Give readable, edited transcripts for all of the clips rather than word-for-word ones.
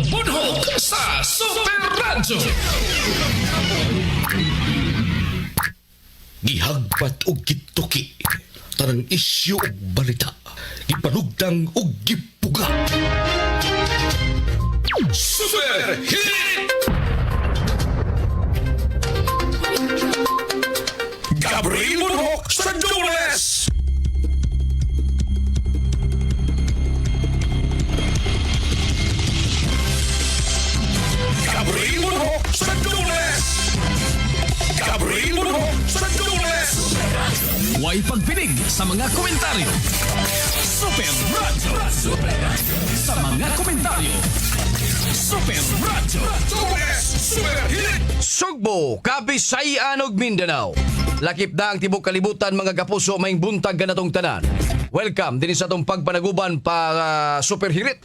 Bunhog sa Super Radyo. Gihagpat og gituki, tanang isyu og balita, gipanugtang og gipuga. Super Hit! Gabriel Bunhog sa Dunes! Gabriel Bunhog sa Dunes! Gabriel Bunhog sa Dunes! Huwag pagpinig sa mga komentaryo. Super Radyo! Sa mga komentaryo. Super Radyo! Dunes! Super Hit! Sugbo, Kabisayan ug Mindanao. Lakip na ang tibok kalibutan mga kapuso maing buntag ganatong tanan. Welcome din sa atong pagpanaguban pa Super Hirit.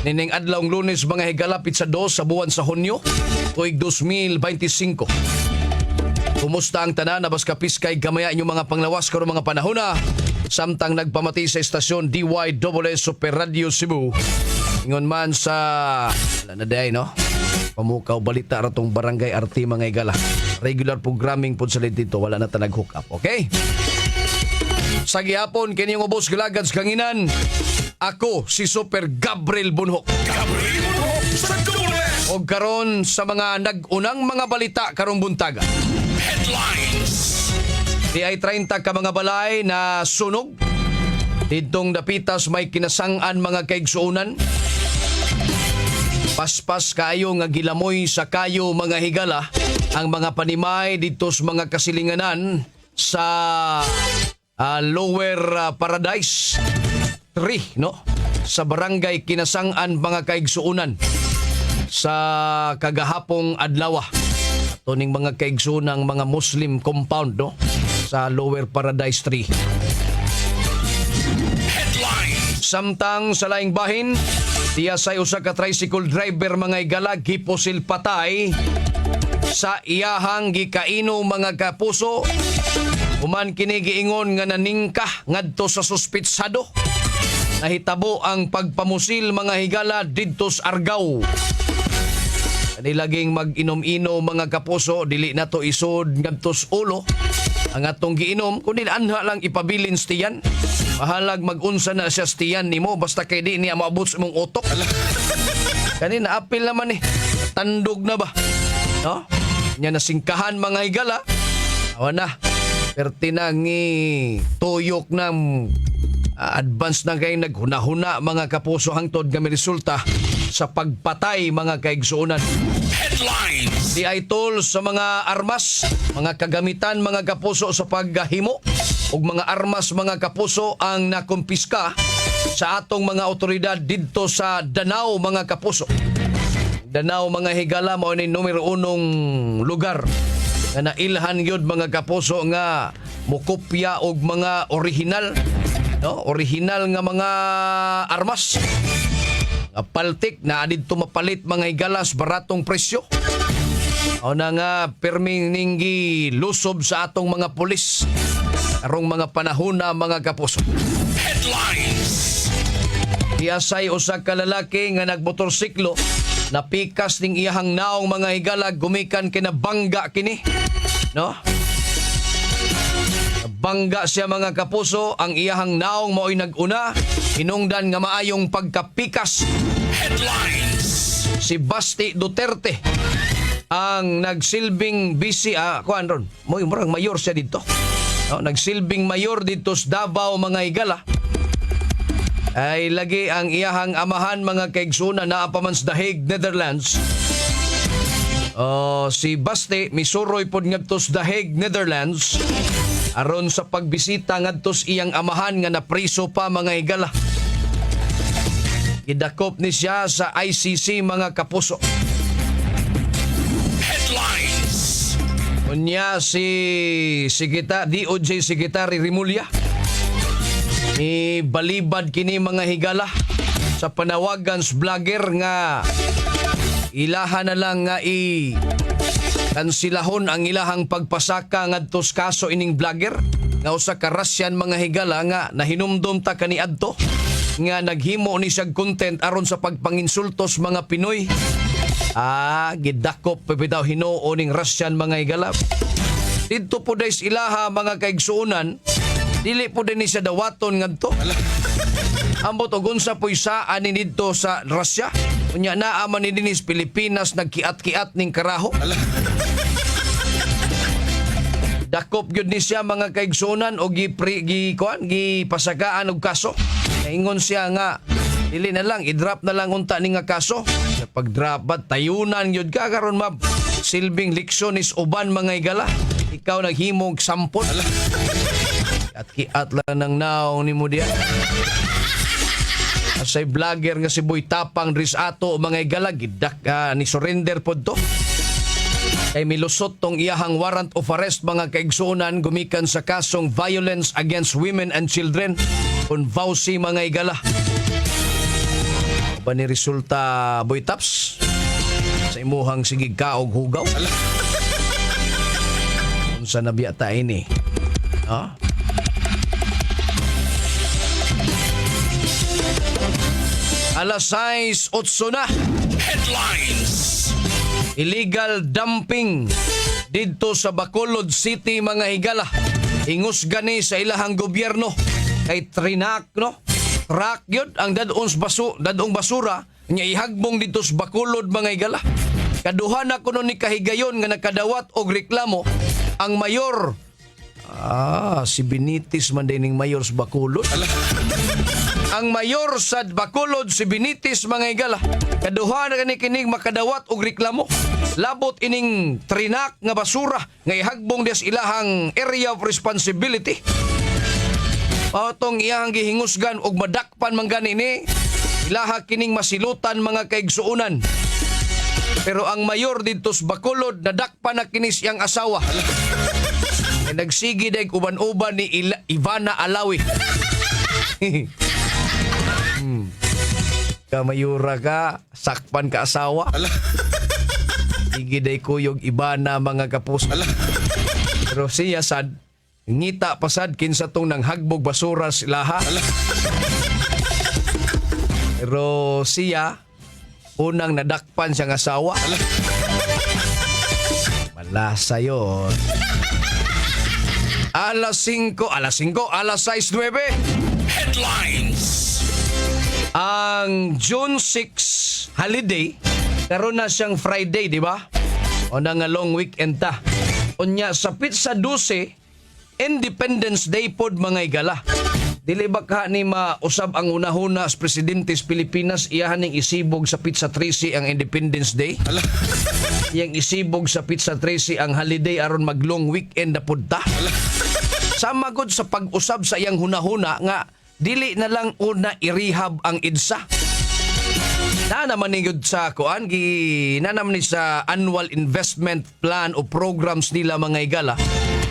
Nining adlawng Lunes mga higalapit sa 2 sa buwan sa Hunyo, tuig 2025. Kumusta ang tanan nabas kapiskay gamaya inyong mga panglawas karon mga panahona. Samtang nagpamati sa estasyon DYSS Super Radio Cebu. Ingon man sa lanaday no. Pamukaw balita ratong barangay RT mga igala. Regular programming po sa dito, wala na tanag hook up, okay? Sa gihapon kini yung ubos galagads kanginan. Ako si Super Gabriel Bunhog. Gabriel Bunhog sa Dunes! O karon sa mga nag-unang mga balita karong buntaga. Headlines! Di ay 30 ka mga balay na sunog. Didtong dapitas may kinasangan mga kaigsuunan. Paspas kayo nga gilamoy sa kayo mga higala ang mga panimay dito sa mga kasilinganan sa Lower Paradise 3 no sa barangay Kinasangan mga kaigsuunan sa kagahapong adlaw. Tuning mga kaigsuunang mga Muslim compound no sa Lower Paradise 3. Headlines! Samtang sa laing bahin, tiyasay usa ka tricycle driver mga igala giposil patay sa iyahang gikaino mga kapuso. Human kini giingon nga naningkah ngadto sa suspitsado. Nahitabo ang pagpamusil mga higala didto sa Argao. Kanilaging mag-inom-inom mga kapuso, dili na to isod ngadto sa ulo. Ang atong giinom, kundi anha lang ipabilin stiyan. Mahalag mag-unsa na siya stiyan nimo basta kay di niya maabot sa mong utok. Kanina apil naman eh. Tandog na ba? No? Nya nasingkahan mga higala. Awa na. Pertinangi tuyok ng advance na kay naghuna-huna mga kapuso hangtod nga may resulta sa pagpatay mga kaigsuunan. Headlines! Di ay tol sa mga armas, mga kagamitan mga kapuso sa paghahimo ug mga armas mga kapuso ang nakumpiska sa atong mga otoridad didto sa Danao mga kapuso. Danao mga higala mao ni numero 1 lugar na nailhan yun mga kapuso nga mukopya og mga original no original nga mga armas nga paltik na adidto mapalit mga higalas baratong presyo. O na nga perming ninggi lusob sa atong mga pulis arong mga panahon na mga kapuso. Headlines! Iyasay usa ka lalaki nga nagmotorsiklo napikas ning iyahang naong mga higala gumikan kina bangga kini no bangga siya mga kapuso ang iyahang naong mao'y naguna hinungdan nga maayong pagkapikas. Headlines! Si Basti Duterte ang nagsilbing kuan ron mo murang mayor siya dito no, nagsilbing mayor dito sa Davao mga higala ay lagi ang iyahang amahan mga kaigsunan na pa man sa The Hague, Netherlands. Si Basti misuroy pod ngadto sa The Hague, Netherlands aron sa pagbisita ngadto sa iyang amahan nga napriso pa mga higala. Idakop ni siya sa ICC mga kapuso. Headlines! Unya si DOJ Secretary Rimulya balibad kini mga higala sa panawagan sa vlogger nga ilahan na lang nga kansilahon ang ilahang pagpasaka ngadto sa kaso ining vlogger nga usa ka Russian mga higala nga nahinumdom ta kaniadto nga naghimo ni siyang content aron sa pagpanginsultos mga Pinoy. Gidakop pa bitaw Hinoo ning Russian mga higala. Dito po days ilaha mga kaigsuunan, dili po din ni siya dawaton ngadto. Ambot og unsa po'y saan ni didto sa Russia. Unya naa man ni dinis Pilipinas nagkiat-kiat ning karaho. Dakop gyud ni siya mga kaigsuunan o gipasagaan og kaso. Ingon siya nga dili na lang i-drop na lang unta ni nga kaso. Sa pag-drop ba tayunan gyud ka karon mab. Silbing leksyon is uban mga higala. Ikaw naghimog sampot. At kiat lang ng naong ni mo diya. Asay vlogger nga si Boy Tapang Risato mga higala gidak ni surrender pod to. Kay milusot tong iyahang warrant of arrest mga kaigsuonan gumikan sa kasong violence against women and children on VAUSI mga higala. Ba ni resulta Boy Taps sa imuhang sigig kaog hugaw? Unsa na biyata ini? Alas 6:08 na. Headlines. Illegal dumping didto sa Bacolod City mga higala. Ingus gani sa ilahang gobyerno kay trinak no. Truck yun ang dadong basura nya ihagbong dito sa Bacolod mga higala. Kaduha na kuno ni kahigayon nga nakadawat og reklamo ang mayor. Si Benitez man din ning mayor sa Bacolod. Ang mayor sa Bacolod si Benitez mga higala. Kaduha na kining makadawat og reklamo. Labot ining trinak nga basura nga ihagbong des ilahang area of responsibility. Tong iyang gihingusgan og madakpan man gani ni ilaha kining masilutan mga kaigsuunan. Pero ang mayor dito sa Bacolod nadakpan na kinis iyang asawa. Nagsigi dag uban-uban ni Ivana Alawi. Kamayura ka, sakpan ka asawa. Sige day kuyog Ivana mga kapuso. Pero siya sad ngita pasad kinsa tong nanghagbog basura sila ha. Pero siya unang nadakpan siyang asawa. Malasa yun. Alas 6:09. Headlines. Ang June 6 holiday, karon na siyang Friday, di ba? O na nga long weekend ta. Unya, sa Pizza 12, Independence Day pod mga higala. Dili ba ka ni mausab ang unahuna sa presidente sa Pilipinas, iyahan ning isibog sa Pizza 13 ang Independence Day? Yang isibog sa Pizza 13 ang holiday aron mag-long weekend na pod ta? Sama gud sa pag-usab sa iyang hunahuna nga dili na lang una i-rehab ang EDSA. Na naman ni gud sa kuan na naman ni sa annual investment plan o programs nila mga higala.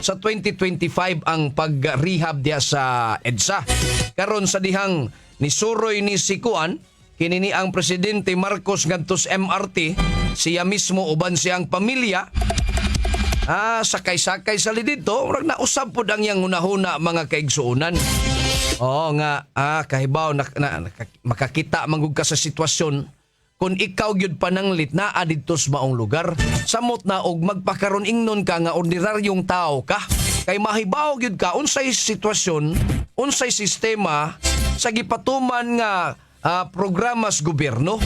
Sa 2025 ang pag-rehab diya sa EDSA. Karon sa dihang ni suroy ni si kuan kini ni ang presidente Marcos ngadto sa MRT, siya mismo uban siyang pamilya. Sakay-sakay sa lidito, murag nausab pod ang yang hunahuna mga kaigsuunan. Nga kahibaw makakita manggug ka sa sitwasyon kung ikaw gyud pananglit naa didto sa maong lugar. Samot na og magpakaron ingnon ka nga ordinaryong tao ka. Kay mahibaw gyud ka unsay sitwasyon, unsay sistema sa gipatuman nga programa sa gobyerno.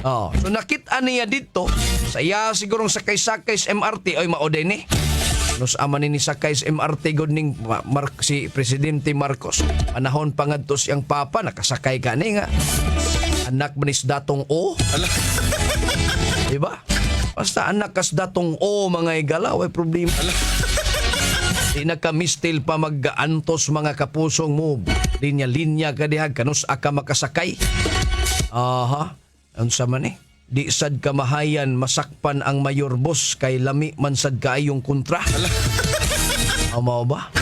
So nakita niya dito, saya sigurong sakay-sakay sa MRT ay maoday ni. Nos aman ni sakay sa MRT god ning si Presidente Marcos. Panahon pangadto siyang papa nakasakay ka ni nga. Anak manis datong O. Diba? Basta anak kas datong O mga higala, way problema. Di na ka mistil pa mag-antos mga kapusong mo. Linya-linya ka dihag kanus aka makasakay. Ang sama ni, di sad kamahayan masakpan ang mayor boss kay lami man sad kaayong kontra. Mao ba?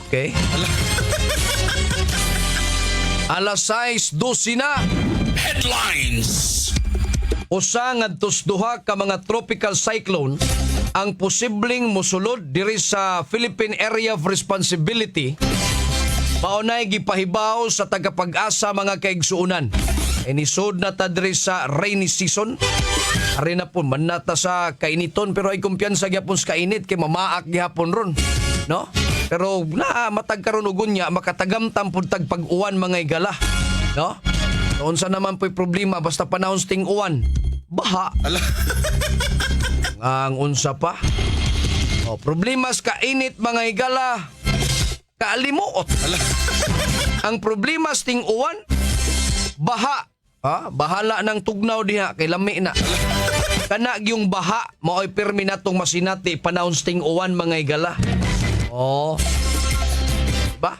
Okay. Alas 6:12 na. Headlines. Usa ngadtos duha ka mga tropical cyclone ang posibleng mosulod diri sa Philippine Area of Responsibility Maunay gipahibaw sa tagapag-asa mga kaigsuunan. Inisod na ta diri sa rainy season. Ari na po manata sa kainiton pero ay kumpiyansa gyapon sa kainit kay mamaak gihapon ron, no? Pero na matag karon ugon niya makatagamtam pud tag pag-uwan mga igala, no? Unsa naman po'y problema basta panahon sa ting-uwan. Baha. Ang unsa pa? Problema sa kainit mga igala. Kaalimuot. Ang problema sa ting-uwan, baha. Bahala ng tugnaw diha kay lami na. Kana yung baha mao'y permi natong masinati panahon sa ting-uwan mga igala. Ba?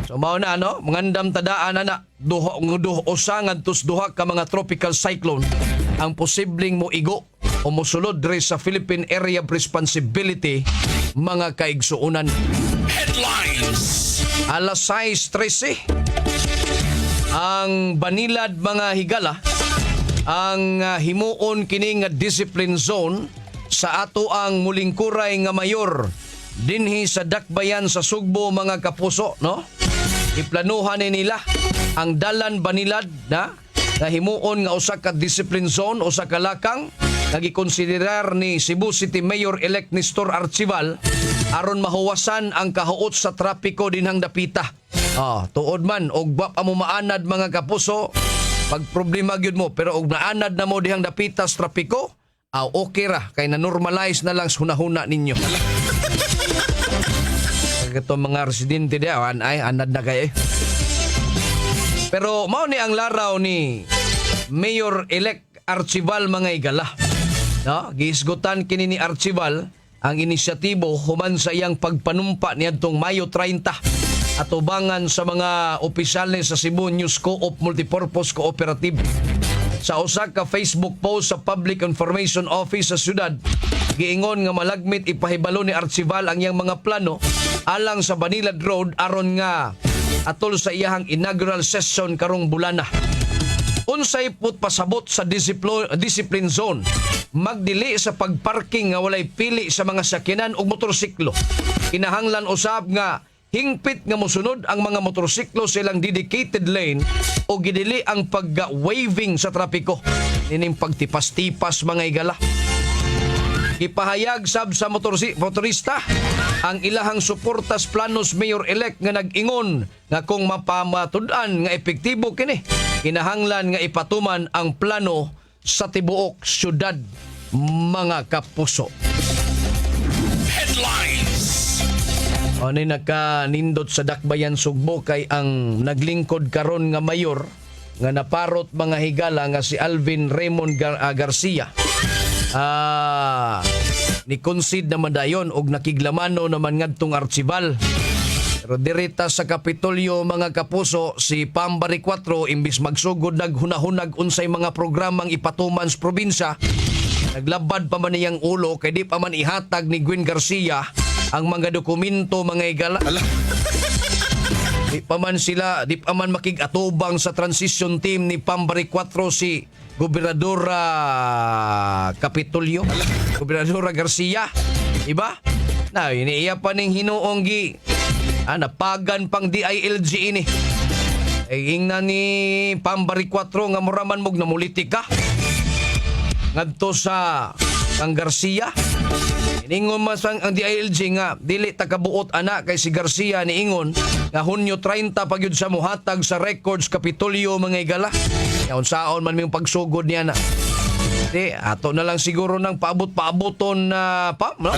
So mao na no, mangandam tadaan na duha usa ngadtos duha ka mga tropical cyclone ang posibleng moigo o mosulod diri sa Philippine Area of Responsibility mga kaigsuunan. Headlines. Alas 6:13 ang banilad mga higala ang himuon kini nga discipline zone sa ato ang mulingkuray nga mayor dinhi sa Dakbayan sa Sugbo mga kapuso, no? Iplanuhan ni nila ang dalan banilad na himuon nga usa ka discipline zone usa ka lakang nagikonsiderar ni Cebu City Mayor-elect Nestor Archival aron mahuwasan ang kahuot sa trapiko dinhang dapita. Tuod man og wa pa mo maanad mga kapuso pag problema gyud mo pero og naanad na mo dihang dapita sa trapiko, okay ra kay na normalize na lang hunahuna ninyo. Ito mga residente diyan ay anad na kay. Pero mao ni ang laraw ni Mayor-elect Archival mga igala. No, giisgutan kini ni Archival ang inisyatibo human sa iyang pagpanumpa niadtong Mayo 30 atubangan sa mga opisyal sa Cebu News Co-op Multipurpose Cooperative. Sa usa ka Facebook post sa Public Information Office sa syudad, giingon nga malagmit ipahibalo ni Archival ang iyang mga plano alang sa Banilad Road aron nga atol sa iyang inaugural session karong bulana. Unsay put pasabot sa discipline zone, magdili sa pagparking nga walay pili sa mga sakyanan ug motorsiklo. Kinahanglan usab nga hingpit nga mosunod ang mga motorsiklo sa ilang dedicated lane o gidili ang pag-waving sa trapiko. Nining pagtipas-tipas mga igala. Ipahayag sab sa motorista ang ilahang suportas planos Mayor-elect nga nag-ingon nga kung mapamatud-an nga epektibo kini, kinahanglan nga ipatuman ang plano sa tibuok syudad mga kapuso. Headlines. Ani nagkanindot sa Dakbayan Sugbo kay ang naglingkod karon nga mayor nga naparot mga higala nga si Alvin Raymond Garcia. Ni concede naman dayon og nakiglamano naman ngadtong Archival. Pero dirita sa Kapitolyo mga kapuso si Pambari 4 imbis magsugod naghunahunag unsay mga programang ipatuman sa probinsya, naglabad pa man niyang ulo kay di pa man ihatag ni Gwen Garcia ang mga dokumento mga igala. Di pa man makig-atubang sa transition team ni Pambari 4 si Gobernadora Kapitolyo, Gobernadora Garcia, iba? Na iniiya pa ning hinuong napagan pang DILG ini. Ingna ni Pambari 4 nga muraman mog namulitika ngadto sa kang Garcia. Iningon mas ang DILG nga dili takabuot ana kay si Garcia niingon nga Hunyo 30 pagyud sa muhatag sa records Kapitolyo mga igala. Yaon saon man ming pagsugod niya na. Di ato na lang siguro nang paabot-paaboton na no?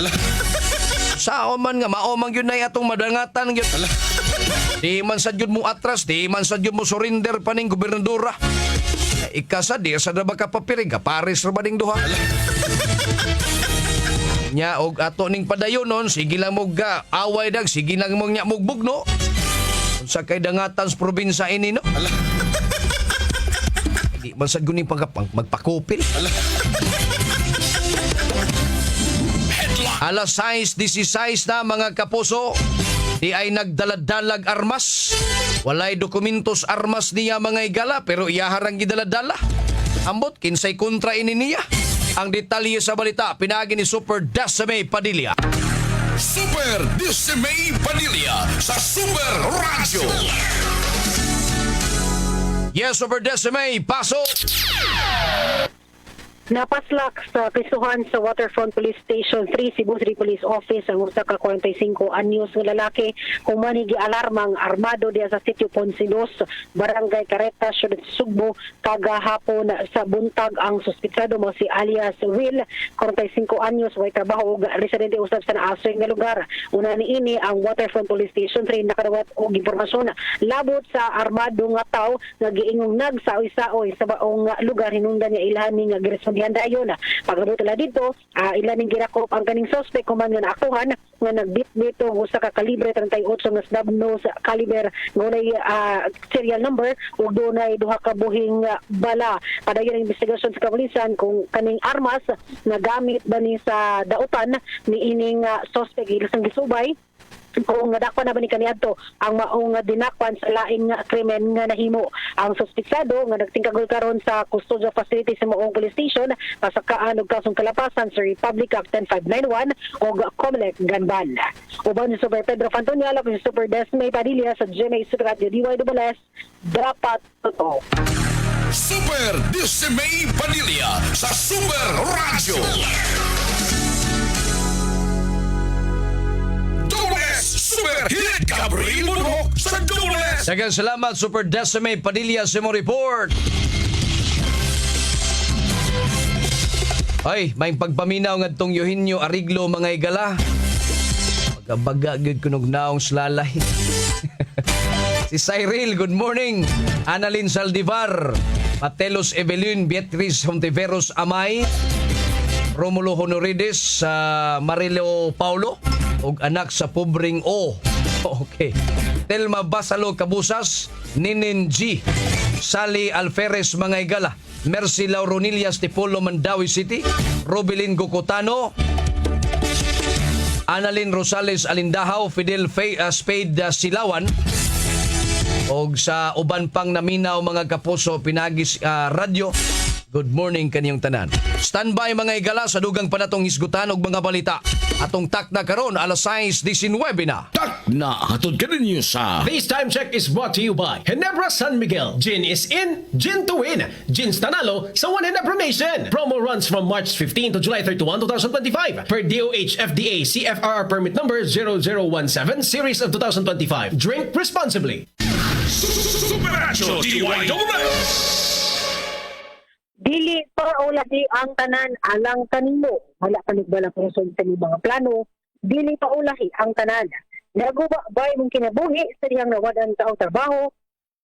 Saon man nga mao man gyud nay atong madangatan gyud. Di man sad gyud mo atras, di man sad gyud mo surrender pa ning gobernadora. Ikasa di sa ba ka papirig pares ra ba ning duha. Nya og ato ning padayonon sige lang mo away dag sige lang mo nya mugbog no unsa kay dangatan sa probinsya ini no di man sad guning magpakupil. Alas 6:16 na mga kapuso, di ay nagdaladalag armas, walay dokumentos armas niya mga igala pero iyaharang gidaladala ambot kinsay kontra ini niya. Ang detalye sa balita, pinagi ni Super Dasame Padilla. Super Dismay Padilla sa Super Radio. Yes, Super Decimay, pasok! Napaslak sa prisuhan sa Waterfront Police Station 3 Cebu City Police Office ang usa ka 45 anyos nga lalaki kung manigi alarmang armado diya sa sitio Ponsilos, Barangay Careta, Ciudad Sugbo kagahapon sa buntag. Ang suspitsado mo si alias Will, 45 anyos, way trabaho ug residente usab sa naasoy nga lugar. Una niini ang Waterfront Police Station 3 nakadawat og impormasyon labot sa armado nga tawo nga giingong nagsaoy-saoy sa baong lugar. Hinungdan niya ilhani nga girespondihan dayon. Pagabot nila dito, ilan ning girakop ang kaning suspect kuman nga naakuhan nga nagbit-bit og usa ka kalibre 38 nga snub-nose caliber ngunay serial number ug dunay duha ka buhing bala. Padayon ang investigasyon sa kapulisan kung kaning armas na gamit ba ni sa dautan ni ining suspect ilasang gisubay kung nadakpan na ba ni kaniadto ang maong dinakpan sa laing krimen nga nahimo. Ang suspitsado nga nagtingkagol karon sa custodial facility sa maong police station pasakaan og kasong kalapasan sa Republic Act 10591 og Comelec Ganban. Uban ni Super Pedro Fantoniala ug si Super Desmay Padilla sa GMA Super Radio DYWS, dapat totoo. Super Dismay Padilla sa Super Radio. Super Hit Gabriel Monok sa Dules. Daghang salamat, Super Decimay Padilla sa imong report. Ay, may pagpaminaw nga tong Eugenio Ariglo mga igala. Pagkabaga gyud kunog naong slalay. Si Cyril, good morning. Annalyn Saldivar, Matelos Evelyn, Beatriz Hontiveros Amay, Romulo Honorides, Marilo Paulo, og anak sa pobring O. Okay. Telma Basalo Cabusas, Ninin G, Sally Alferez mga igala, Mercy Lauronilias Tipolo Mandawi City, Robilin Gocotano, Annalyn Rosales Alindahaw, Fidel Spade Silawan, og sa uban pang naminaw mga kapuso pinagis radyo. Good morning kaniyong tanan. Standby mga igala sa dugang panatong hisgutan og mga balita. Atong takna karon alas 6:19 na. Tak na hatod ka ninyo sa This time check is brought to you by Ginebra San Miguel. Gin is in, gin to win. Gin's Tanalo sa One Ginebra Nation. Promo runs from March 15 to July 31, 2025. Per DOH FDA CFR permit number 0017 series of 2025. Drink responsibly. Super Radio DYWS. Dili pa ulati ang tanan alang kanimo. Wala pa nagbalang result sa mga plano. Dili pa ulahi ang tanan. Naguba bay mong kinabuhi sa dihang nawadan sa trabaho.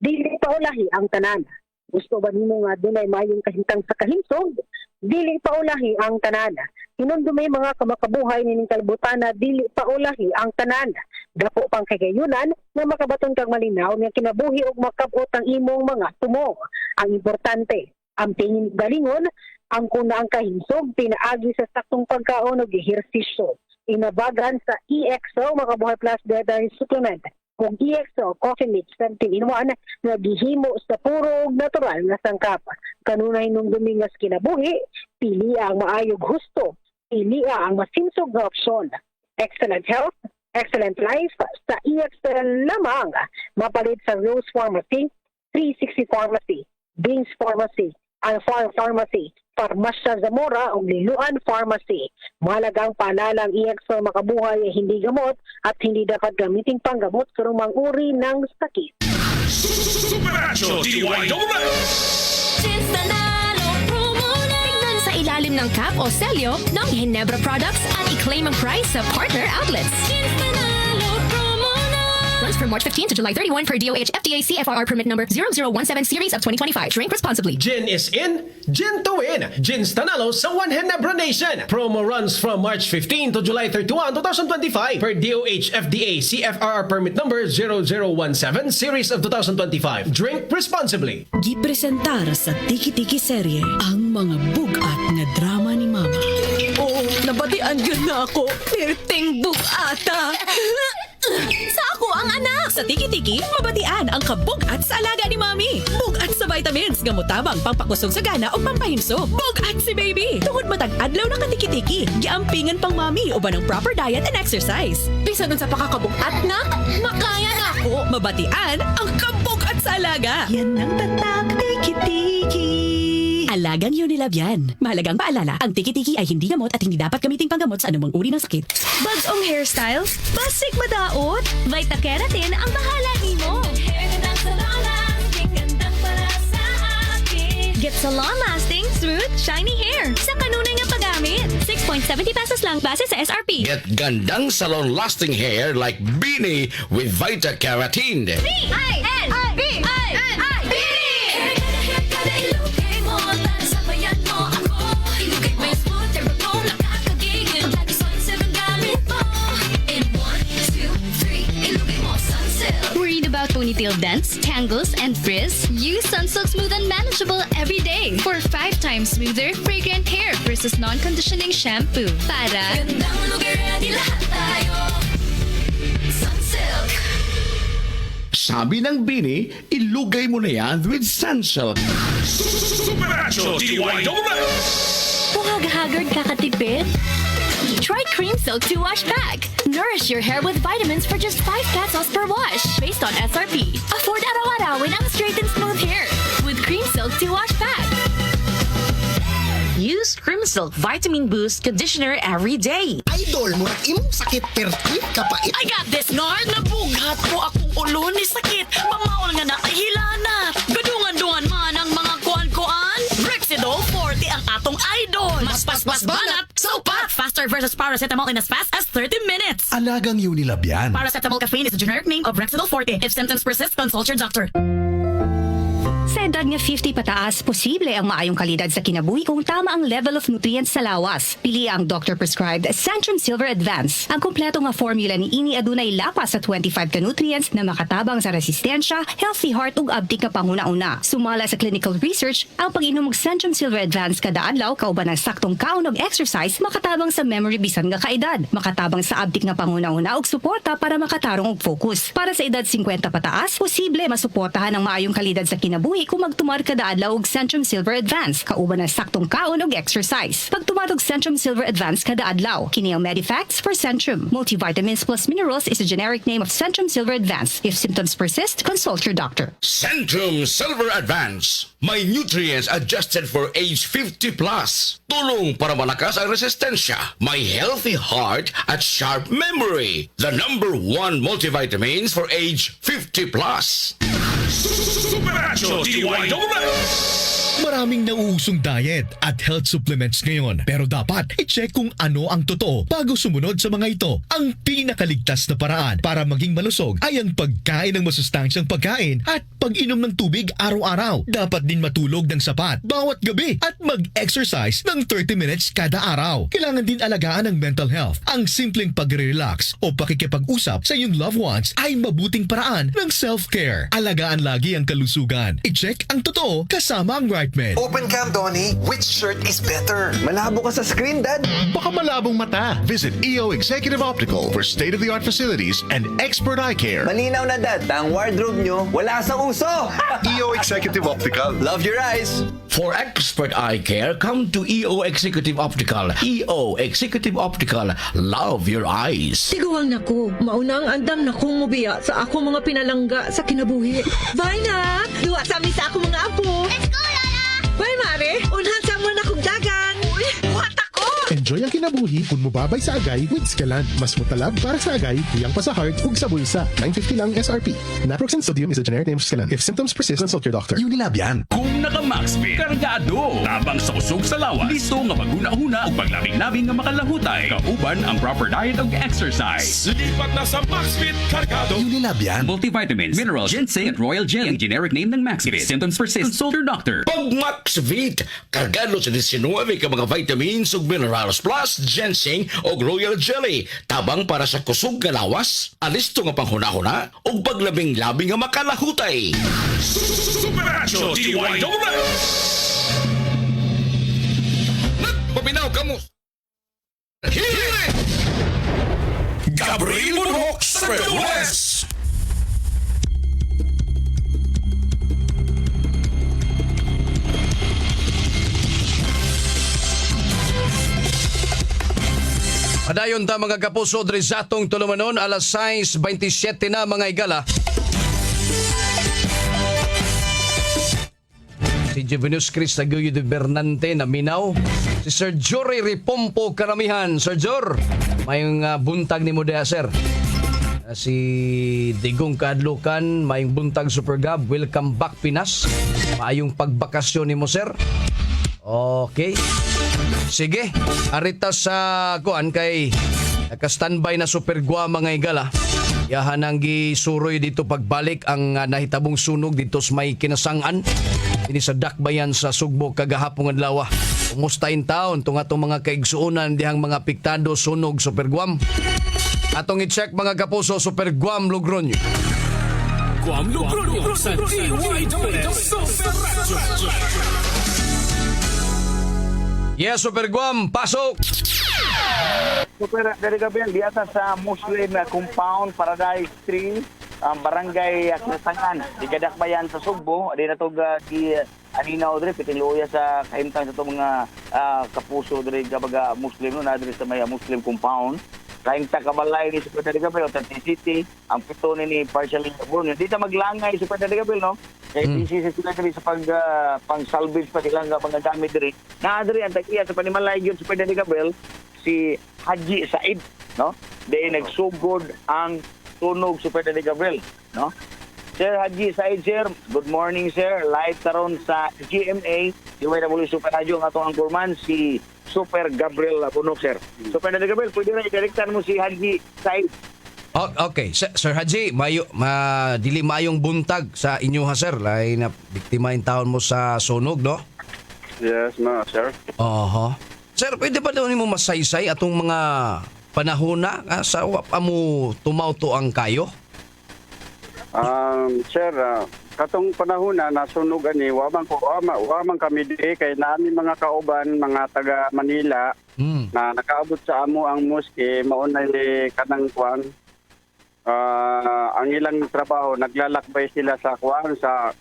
Dili pa ulahi ang tanan. Gusto ba nimo nga dunay mayong kahintang sa kahinsog? Dili pa ulahi ang tanan. Hinumdumay mga kamakabuhay nining kalibutan na dili pa ulahi ang tanan. Dapo pang kagayunan na makabaton kang malinaw nga kinabuhi og makabot ang imong mga tumo. Ang importante ang tingin galingon, ang kuna ang kahinsog, pinaagi sa saktong pagkaon o ehersisyo. Inabagan sa EXO, Makabuhay Plus Dietary Supplement, kung EXO Coffee Mix 17-in-1 na gihimo sa puro natural na sangkap. Kanunay nung dumingas kinabuhi, pili ang maayog husto, pili ang masinsog na opsyon. Excellent health, excellent life sa EXO lamang. Mapalit sa Rose Pharmacy, 360 Pharmacy, Beans Pharmacy, Alpha Pharmacy, Farmasya Zamora o Liluan Pharmacy. Mahalagang paalala ang EXO Makabuhay ay hindi gamot at hindi dapat gamitin panggamot sa rumang uri ng sakit. Super Radio DYWS. Gins Tanalo promo na. Tignan sa ilalim ng cap o selyo ng Ginebra products at i-claim ang price sa partner outlets. Gins Tanalo promo na. Runs from March 15 to July 31 per DOH FDA CFR permit number 0017 series of 2025. Drink responsibly. Gin is in, gin to win. Gin's Tanalo sa One Ginebra Nation. Promo runs from March 15 to July 31, 2025 per DOH FDA CFR permit number 0017 series of 2025. Drink responsibly. Gipresentar sa Tiki-Tiki serye ang mga bugat nga drama ni Mama. Oo, nabatian yun na ako. Perting bugata. Sa ako ang anak! Sa tiki-tiki, mabatian ang kabugat sa alaga ni Mami. Bugat sa vitamins, gamutabang pampakusog sa gana o pampahimso. Bugat si baby! Tungod matag adlaw ng katiki-tiki, giampingan pang Mami uban ng proper diet and exercise. Bisa nun sa pakakabugat na, makaya na ako! Mabatian ang kabugat sa alaga. Yan ang tatak tiki-tiki. Alagang Unilab yan. Mahalagang paalala, ang tiki-tiki ay hindi gamot at hindi dapat gamiting panggamot sa anumang uri ng sakit. Bagong hairstyles, basic madaot, Vita Keratin ang bahala nimo. Get salon lasting, smooth, shiny hair sa kanunay nga paggamit. 6.70 pesos lang base sa SRP. Get gandang salon-lasting hair like Beanie with Vita Keratin. Worried about ponytail dents, tangles, and frizz? Use Sunsilk Smooth and Manageable every day for 5 times smoother, fragrant hair versus non-conditioning shampoo. Para Sabi ng Bini, ilugay mo na yan with Sunsilk. Supernatural DIY. Buhag-haggard kakatipid? Try Cream Silk 2-Wash Pack. Nourish your hair with vitamins for just 5 pesos per wash. Based on SRP. Afford araw-arawin ang straight and smooth hair with Cream Silk 2-Wash Pack. Use Cream Silk Vitamin Boost Conditioner every day. Idol mo imong sakit perti kapait. I got this, Nard. Nabugat po akong ulo ni sakit. Mamaol nga na kahilana. Gadungan-dungan man ang mga kuan-kuan. Rexidol 40 ang atong idol. Mas banat. So pat. Faster versus paracetamol in as fast as 30 minutes. Alagang Unilab yan. Paracetamol caffeine is the generic name of Rexidol 40. If symptoms persist, consult your doctor. Sa edad nga 50 pataas, posible ang maayong kalidad sa kinabuhi kung tama ang level of nutrients sa lawas. Pili ang doctor-prescribed Centrum Silver Advance. Ang kumpleto nga formula ni ini adunay lapas sa 25 ka nutrients na makatabang sa resistensya, healthy heart ug abti ka panguna-una. Sumala sa clinical research, ang pag-inom og Centrum Silver Advance kada adlaw kauban ng saktong kaon og exercise makatabang sa memory bisan nga kaedad, makatabang sa abti nga panguna-una og suporta para makatarong og focus. Para sa edad 50 pataas, posible masuportahan ang maayong kalidad sa kinabuhi kung magtumar kada adlaw og Centrum Silver Advance kauban ng saktong kaon og exercise. Pagtumar og Centrum Silver Advance kada adlaw, kini ang Medifacts for Centrum. Multivitamins plus minerals is a generic name of Centrum Silver Advance. If symptoms persist, consult your doctor. Centrum Silver Advance. May nutrients adjusted for age 50 plus. Tulong para malakas ang resistensya. May healthy heart at sharp memory. The #1 multivitamins for age 50 plus. Supernatural DIY. Maraming nauusong diet at health supplements ngayon. Pero dapat i-check kung ano ang totoo bago sumunod sa mga ito. Ang pinakaligtas na paraan para maging malusog ay ang pagkain ng masustansyang pagkain at pag-inom ng tubig araw-araw. Dapat din matulog ng sapat bawat gabi at mag-exercise ng 30 minutes kada araw. Kailangan din alagaan ang mental health. Ang simpleng pag-relax o pakikipag-usap sa iyong loved ones ay mabuting paraan ng self-care. Alagaan lagi ang kalusugan. I-check ang totoo kasama ang right men. Open cam, Donnie. Which shirt is better? Malabo ka sa screen, Dad. Baka malabong mata. Visit EO Executive Optical for state-of-the-art facilities and expert eye care. Malinaw na, Dad. Ang wardrobe nyo, wala sa uso. EO Executive Optical. Love your eyes. For expert eye care, come to EO Executive Optical. EO Executive Optical. Love your eyes. Tiguang nako, mauna ang andam na kong mubiya sa ako mga pinalangga sa kinabuhi. Bye na! Duwa sa amin sa ako mga apo. Let's go, Lola! Bye, Mare! Unhan sa mga nakong dagan! Uy, buhat ako! Enjoy ang kinabuhi kung mubabay sa agay with Scalan. Mas mutalab para sa agay, tuyang pa sa heart, ug sa bulsa. 950 lang SRP. Naproxen sodium is a generic name of Scalan. If symptoms persist, consult your doctor. Unilab yan. Kung naka-Maxfit, kargado. Tabang sa usog sa lawas. Listo nga maguna-huna o paglabing-labing nga makalahutay. Kauban ang proper diet o exercise. Lipat na sa Maxfit Cargado. Unilab yan. Multivitamins, minerals, ginseng at royal jelly. Ang generic name ng Maxfit. Symptoms persist, consult your doctor. Pag Maxfit, kargado sa 19 ka mga vitamins ug minerals plus ginseng o royal jelly. Tabang para sa kusog nga lawas, alisto nga panghuna-huna ug paglabing-labing nga makalahutay. Supernatural DIY. Nagpapinaw ka mo. Gabriel Bunhok sa Adayon ta mga kapuso diri sa atong tulumanon alas 6:27 na mga igala. Si Juvenus Chris Taguyo de Bernante na minaw. Si Sir Jory Ripompo Karamihan. Sir Jor, mayong buntag ni mo diha, sir. Si Digong Kaadlukan, mayong buntag Super Gab. Welcome back Pinas. Mayong pagbakasyon ni mo, sir. Okay. Sige, arita sa kuan kay naka-standby na Super Gua mga igala. Yahan ang gisuroy dito pagbalik ang nahitabong sunog dito sa may Kinasangan. Ini sa Dakbayan sa Sugbo kagahapon adlaw. Kumusta in taon tung atong mga kaigsuonan dihang mga piktado sunog Super Guam. Atong i-check mga kapuso Super Guam Logroño. Guam Logroño sa DYWS Super Radio. Yes, Super Guam, pasok! Super, dari gabi di atas sa Muslim Compound Paradise 3, Barangay Kinasangan, di Gadakbayan sa Sugbo. Di natog di Aninaw diri pitiluya sa kahimtang sa itong mga kapuso diri gabaga Muslim no na diri sa may Muslim Compound. Kaing takabalay ni Super Dari Gabriel o City, ang pito ni partially burn. Di ta maglangay Super Dari Gabriel, no? Kaya busy sila diri sa pang-salvage pa sila nga panggamit diri. Na diri ang tagiya sa panimalay gyud Super Dari Gabriel si Haji Said, no? Di nagsugod ang tunog Super Dari Gabriel, no? Sir Haji Said, sir, good morning, sir. Live taron sa GMA, DYW Super Radio, ang atong angkorman, si Super Gabriel Bunok, sir. Super Gabriel, pwede na i-directan mo si Haji Said. Oh, okay, Sir Haji, dili mayong buntag sa inyo ha, sir. Lain na biktima in taon mo sa sunog, no? Yes, sir. Oho. Sir, pwede ba daw nimo masaysay atong mga panahona sa mo tumawto ang kayo? Sir, katong panahon na nasunog ani wamang kami di kay naami mga kauban mga taga Manila na nakaabot sa amo ang moske maunay kanang kuan ang ilang trabaho naglalakbay sila sa kuan sa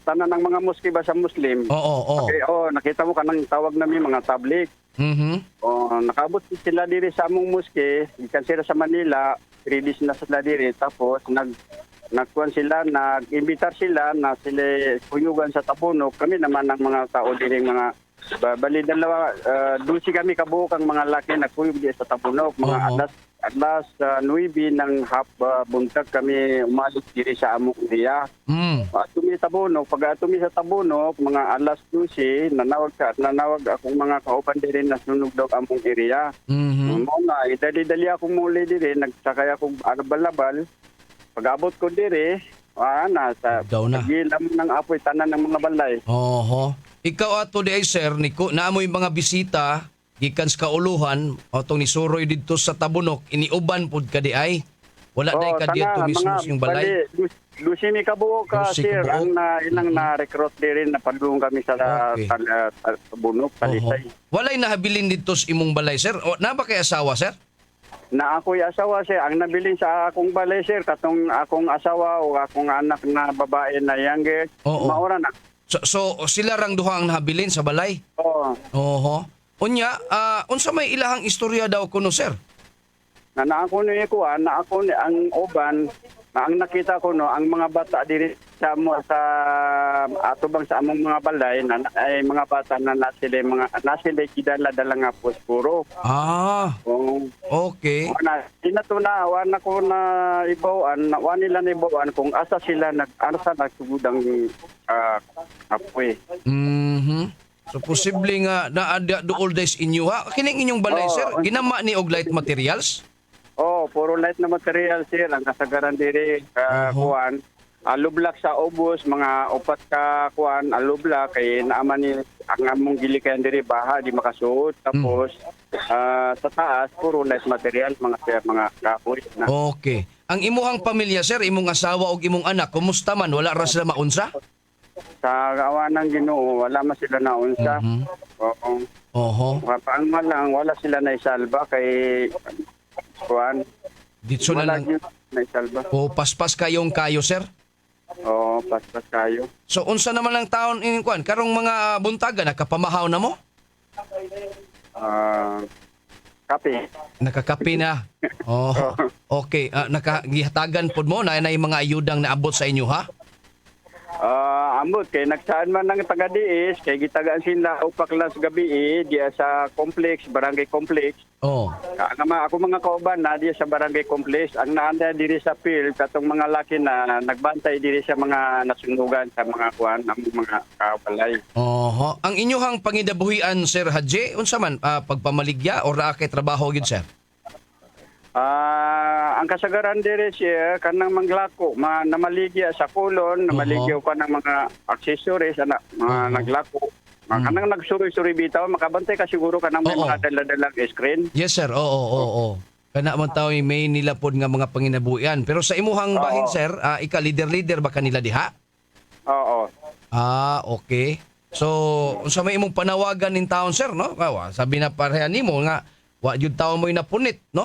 tanan ng mga moske ba sa Muslim. Oo. Okay, nakita mo kanang tawag namin mga tablik. Nakaabot sila diri sa among moske gikan sila sa Manila. 3 days na sila diri tapos nagkuan sila, nag-imbitar sila na sila kuyugan sa Tabunok. Kami naman ang mga tao diri mga bali dalawa 12 kami kabuok ang mga laki nagkuyog di sa Tabunok. Mga alas 9 ng buntag kami umalis diri sa among area. Atumi Tabunok, pag atumi sa Tabunok mga alas 12 nanawag akong mga kauban diri na sunog daw among area. Mo nga idali-dali akong muli diri nagsakay akong balabal. Pag-abot ko diri, sa gilam ng apoy tanan ng mga balay. Oho. Ikaw ato di ay sir, naamoy mga bisita gikan sa kauluhan atong nisuroy didto sa Tabunok, iniuban pud ka di ay. Wala day ka dito mismo yung balay. Lusini kabuo ka sir, ang ilang na-recruit diri na padung kami sa Tabunok, Talisay. Walay nahabilin dito sa imong balay sir. O na ba kay asawa sir? Na ako'y asawa sir, ang nabilin sa akong balay sir, katong akong asawa o akong anak na babae na younger, maura na. So sila rang duha ang nahabilin sa balay? Oo. Oho. Unya, unsa may ilahang istorya daw kuno sir? Na ako ni ang uban, ang nakita ko no, ang mga bata diri sa atubang sa among mga balay ay mga bata na nasila kidala-dala nga posporo. Okay. Wana ko na ibawaan, nila na ibawaan kung asa sila nagsugudang apoy. So posible nga na dool days inyo ha. Kining inyong balay sir, ginama ni og light materials? Puro light na material sir ang kasagaran diri kuan. Alublak sa ubos mga upat ka kuan alublak kay naaman ni ang among gilikayan diri baha di makasuot tapos sa taas puro light material mga kahoy na. Okay. Ang imuhang pamilya sir, imong asawa ug imong anak, kumusta man? Wala ra sila maunsa? Sa awan ng Ginoo wala man sila naunsa. Ang malang wala sila na isalba kay kuan. Dito na lang naisalba. Paspas kayong kayo sir? Paspas kayo. So unsa naman ang taon ining kuan? Karong mga buntaga nakapamahaw na mo? Kape. Nakakapi na. Oh, okay. Nakagihatagan pod mo na yung mga ayudang naabot sa inyo, ha? Ambot kay nagsaan man ng taga-diis kay gitagaan sila upaklas gabi diya sa complex, barangay complex. Oh. Ako mga kauban na diya sa barangay complex ang naanda diri sa field katong mga laki na nagbantay diri sa mga nasunugan sa mga kuan ang mga kabalay. Oho. Ang inyong pangidabuhian, Sir Haji, unsa man pagpamaligya o ra kay trabaho gyud, sir? Ang kasagaran diri siya kanang manglako, namaligya sa kulon, namaligya pa ng mga accessories mga naglako. Kanang nagsuri-suri bitaw, makabantay ka siguro kanang may mga dala-dalang screen. Yes, sir. Oo. Kana man taw may nilapod nga mga panginabuhian. Pero sa imuhang bahin, sir, ika leader ba kanila diha? Oo. Okay. So, unsa may imong panawagan nin taon, sir, no? Sabi na pareha nimo nga wa jud tawo mo'y napunit, no?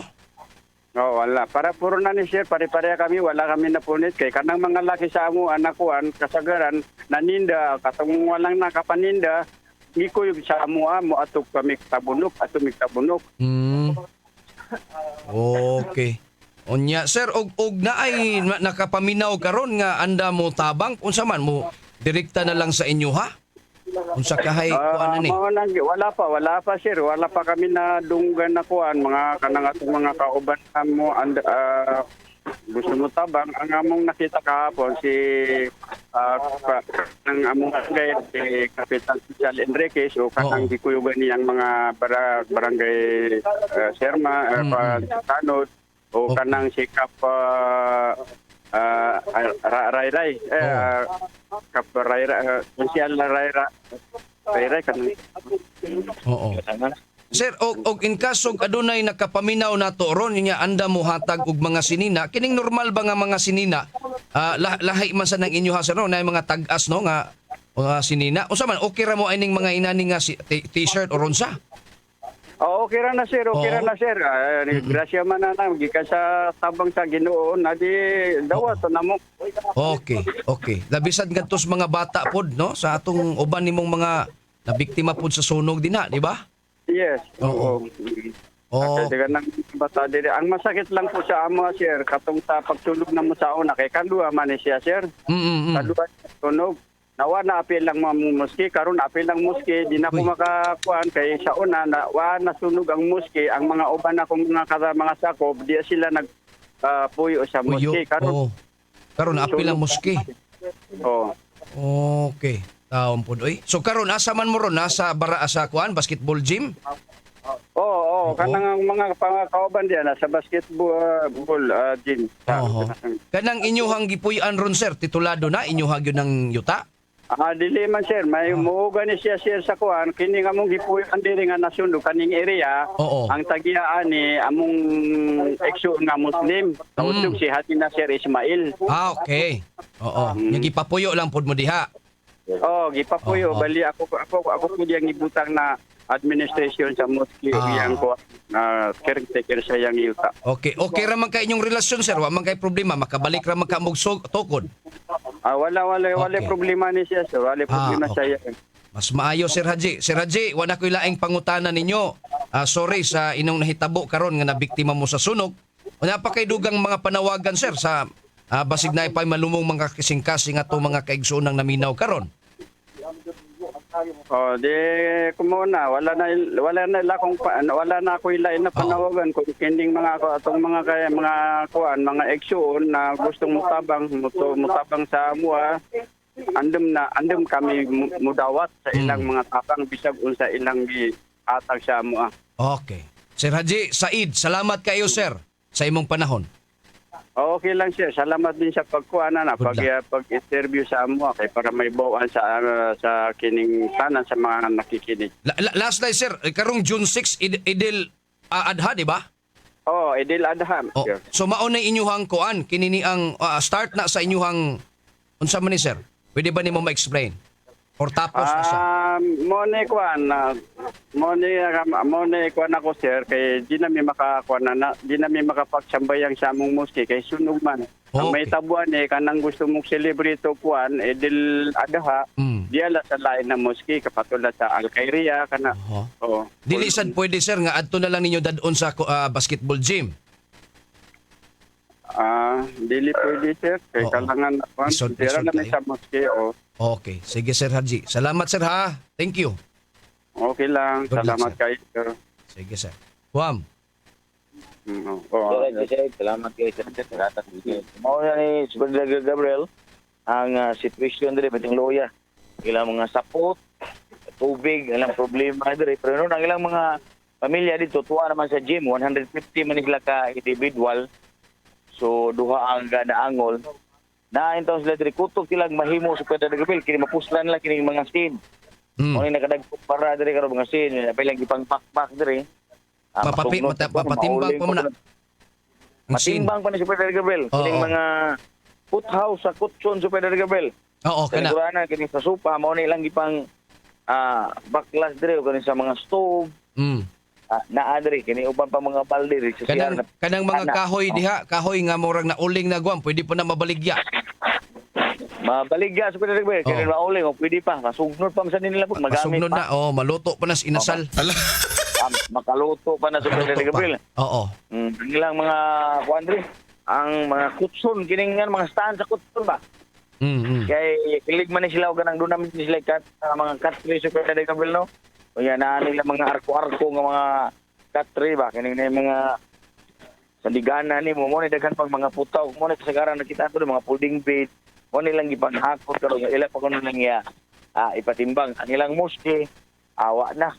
Wala. Para puro na ni sir, pare-pareha kami, wala kami napunit. Kay kanang mga laki sa amo, anakuan, kasagaran, naninda, katong walang nakapaninda, iko yung sa amo, ato kami tabunok, ato mig tabunok. Okay. Unya, sir, og na ay nakapaminaw karon nga anda mo tabang, unsa man mo, direkta na lang sa inyo, ha? Unsa kahay kuan ni? Wala pa sir, wala pa kami na dunggan na kuan mga kanang atong mga kauban mo gusto mo tabang ang among nakita kahapon si ang among barangay si Kapitan Social Enriquez o kanang gikuyugan niyang mga barangay Serma Tanod o kanang si Kap Ray Social Ray kanang. Oo. Sir, og in kaso adunay nakapaminaw nato ron niya anda mo hatag og mga sinina, kining normal ba nga mga sinina? Lahi man sa nang inyo ha sir, no? Na mga tag-as no nga mga sinina. Unsa man okay ra mo ining mga inani nga t-shirt o ronsa? Okay ra na sir, grasya man na gikan sa tabang sa Ginoo na di dawat na mo. Okay. Labisan ngadtos mga bata pod no sa atong uban nimong mga nabiktima pod sa sunog dinha, di ba? Yes. Oo. Bata diri. Ang masakit lang po sa amo sir katong sa pagtulog na mo sa una kay kanduha man siya sir. Kanduha tunog. Nawa na apil lang muski karon apil lang muski di na ko makakuan kay sa una wa nasunog ang muski ang mga uban akong mga sakop di sila nag puyo sa muski karon apil lang muski. Oo. Okay. Taon pod oy. So karon asa man mo ron nasa sa kuan basketball gym? Oo, kanang mga kauban diyan sa basketball gym. Kanang inyuhang gipuy-an ron sir, titulado na inyuha gyud ng yuta? Dili man sir, may muuga ni siya sir sa kuan kini nga mong gipuy-an diri nga nasundo kaning area. Ang tagiaan ni among exo nga Muslim. Tawag si Hatina Sir Ismail. Okay. Oo. Gipapuyo lang pod mo diha. Gipapuyo bali ako po diyang ibutang na administration sa mosque yang ko caretaker sa yang yuta. Okay ra man kay inyong relasyon sir, wa man kay problema makabalik ra man ka mog tukod. Wala problema ni siya sir, wala problema sa iya. Mas maayo Sir Haji. Sir Haji, wala ko'y laing pangutana ninyo. Sorry sa inong nahitabo karon nga nabiktima mo sa sunog. Wala pa kay dugang mga panawagan sir sa basig na ipay malumong mga kasing-kasing ato mga kaigsoonang naminaw karon. Di kumuna wala na ako ilain na panawagan kung kending mga atong mga kuan mga eksyon na gustong mutabang sa amua andem kami mudawat sa ilang mga tabang bisag unsa ilang giatag sa amua. Okay. Sir Haji Said, salamat kayo sir sa imong panahon. Okay lang sir. Salamat din sa pagkuana na pag-interview sa amo kay para may bawaan sa kining tanan sa mga nakikinig. Last night sir, karong June 6 Idil Adha, di ba? Idil Adha. So mao na inyuhang kuan kini ni ang start na sa inyuhang unsa man ni sir? Pwede ba nimo ma-explain? Or tapos na siya? Mo ni kuan ako sir kay di na mi makapagsambayang sa among mosque kay sunog man. Ang may tabuan kanang gusto mong celebrate kuan Idil Adha Diya la sa lain na moski kapatulad sa Al-Khairia kana. Oo. Dili sad pwede sir nga adto na lang ninyo dadon sa basketball gym. Dili pwede sir. Kaya kailangan tira na sa moski. Okay. Sige Sir Haji. Salamat sir ha. Thank you. Okay lang. Good luck, Salamat kayo, sir. Sige sir. Juan. Salamat kayo sa natatag. Mao na ni Superintendent Gabriel ang sitwasyon diri biting loya. Ilang mga sapot, tubig, ilang problema diri. Pero ang ilang mga pamilya dito tuwa naman sa gym, 150 man sila ka individual. So duha ang ganaangol. Naintaw sila diri kutok silang mahimo sa Superintendent Gabriel kini mapuslan lang kini mga scene. Mo ni nakadagpok para diri karo mga scene, apil gipang pakpak diri. Mapatimbang pa muna. Matimbang pa ni Superintendent Gabriel. Kining mga foothouse sa Kutson Superintendent Gabriel. Oo, kana. Sigurana kini sa supa mao ni lang gipang backlash dire kani sa mga stove. Naa diri kini uban pa mga balde diri sa kanang mga kahoy diha, kahoy nga murag na uling na guam, pwede pa na mabaligya. Mabaligya Superintendent Gabriel, kini mauling o pwede pa, masugnod pa sa nila po magamit. Masugnod na, maluto pa na sa inasal. Makaluto pa na Superintendent Gabriel. Oo. Ilang mga kuandri, ang mga Kutson kining mga stand sa Kutson ba? Kay kilig man ni sila og ganang dunam ni sila kat mga katri Superintendent Gabriel no. O yan na nila mga arko-arko nga mga katri ba kining mga sandigana ni mo ni daghan pang mga putaw mo ni kasagaran nakita ko mga folding bed mo nilang gipanhakot karon ila pa kuno lang ipatimbang ang ilang moske awa na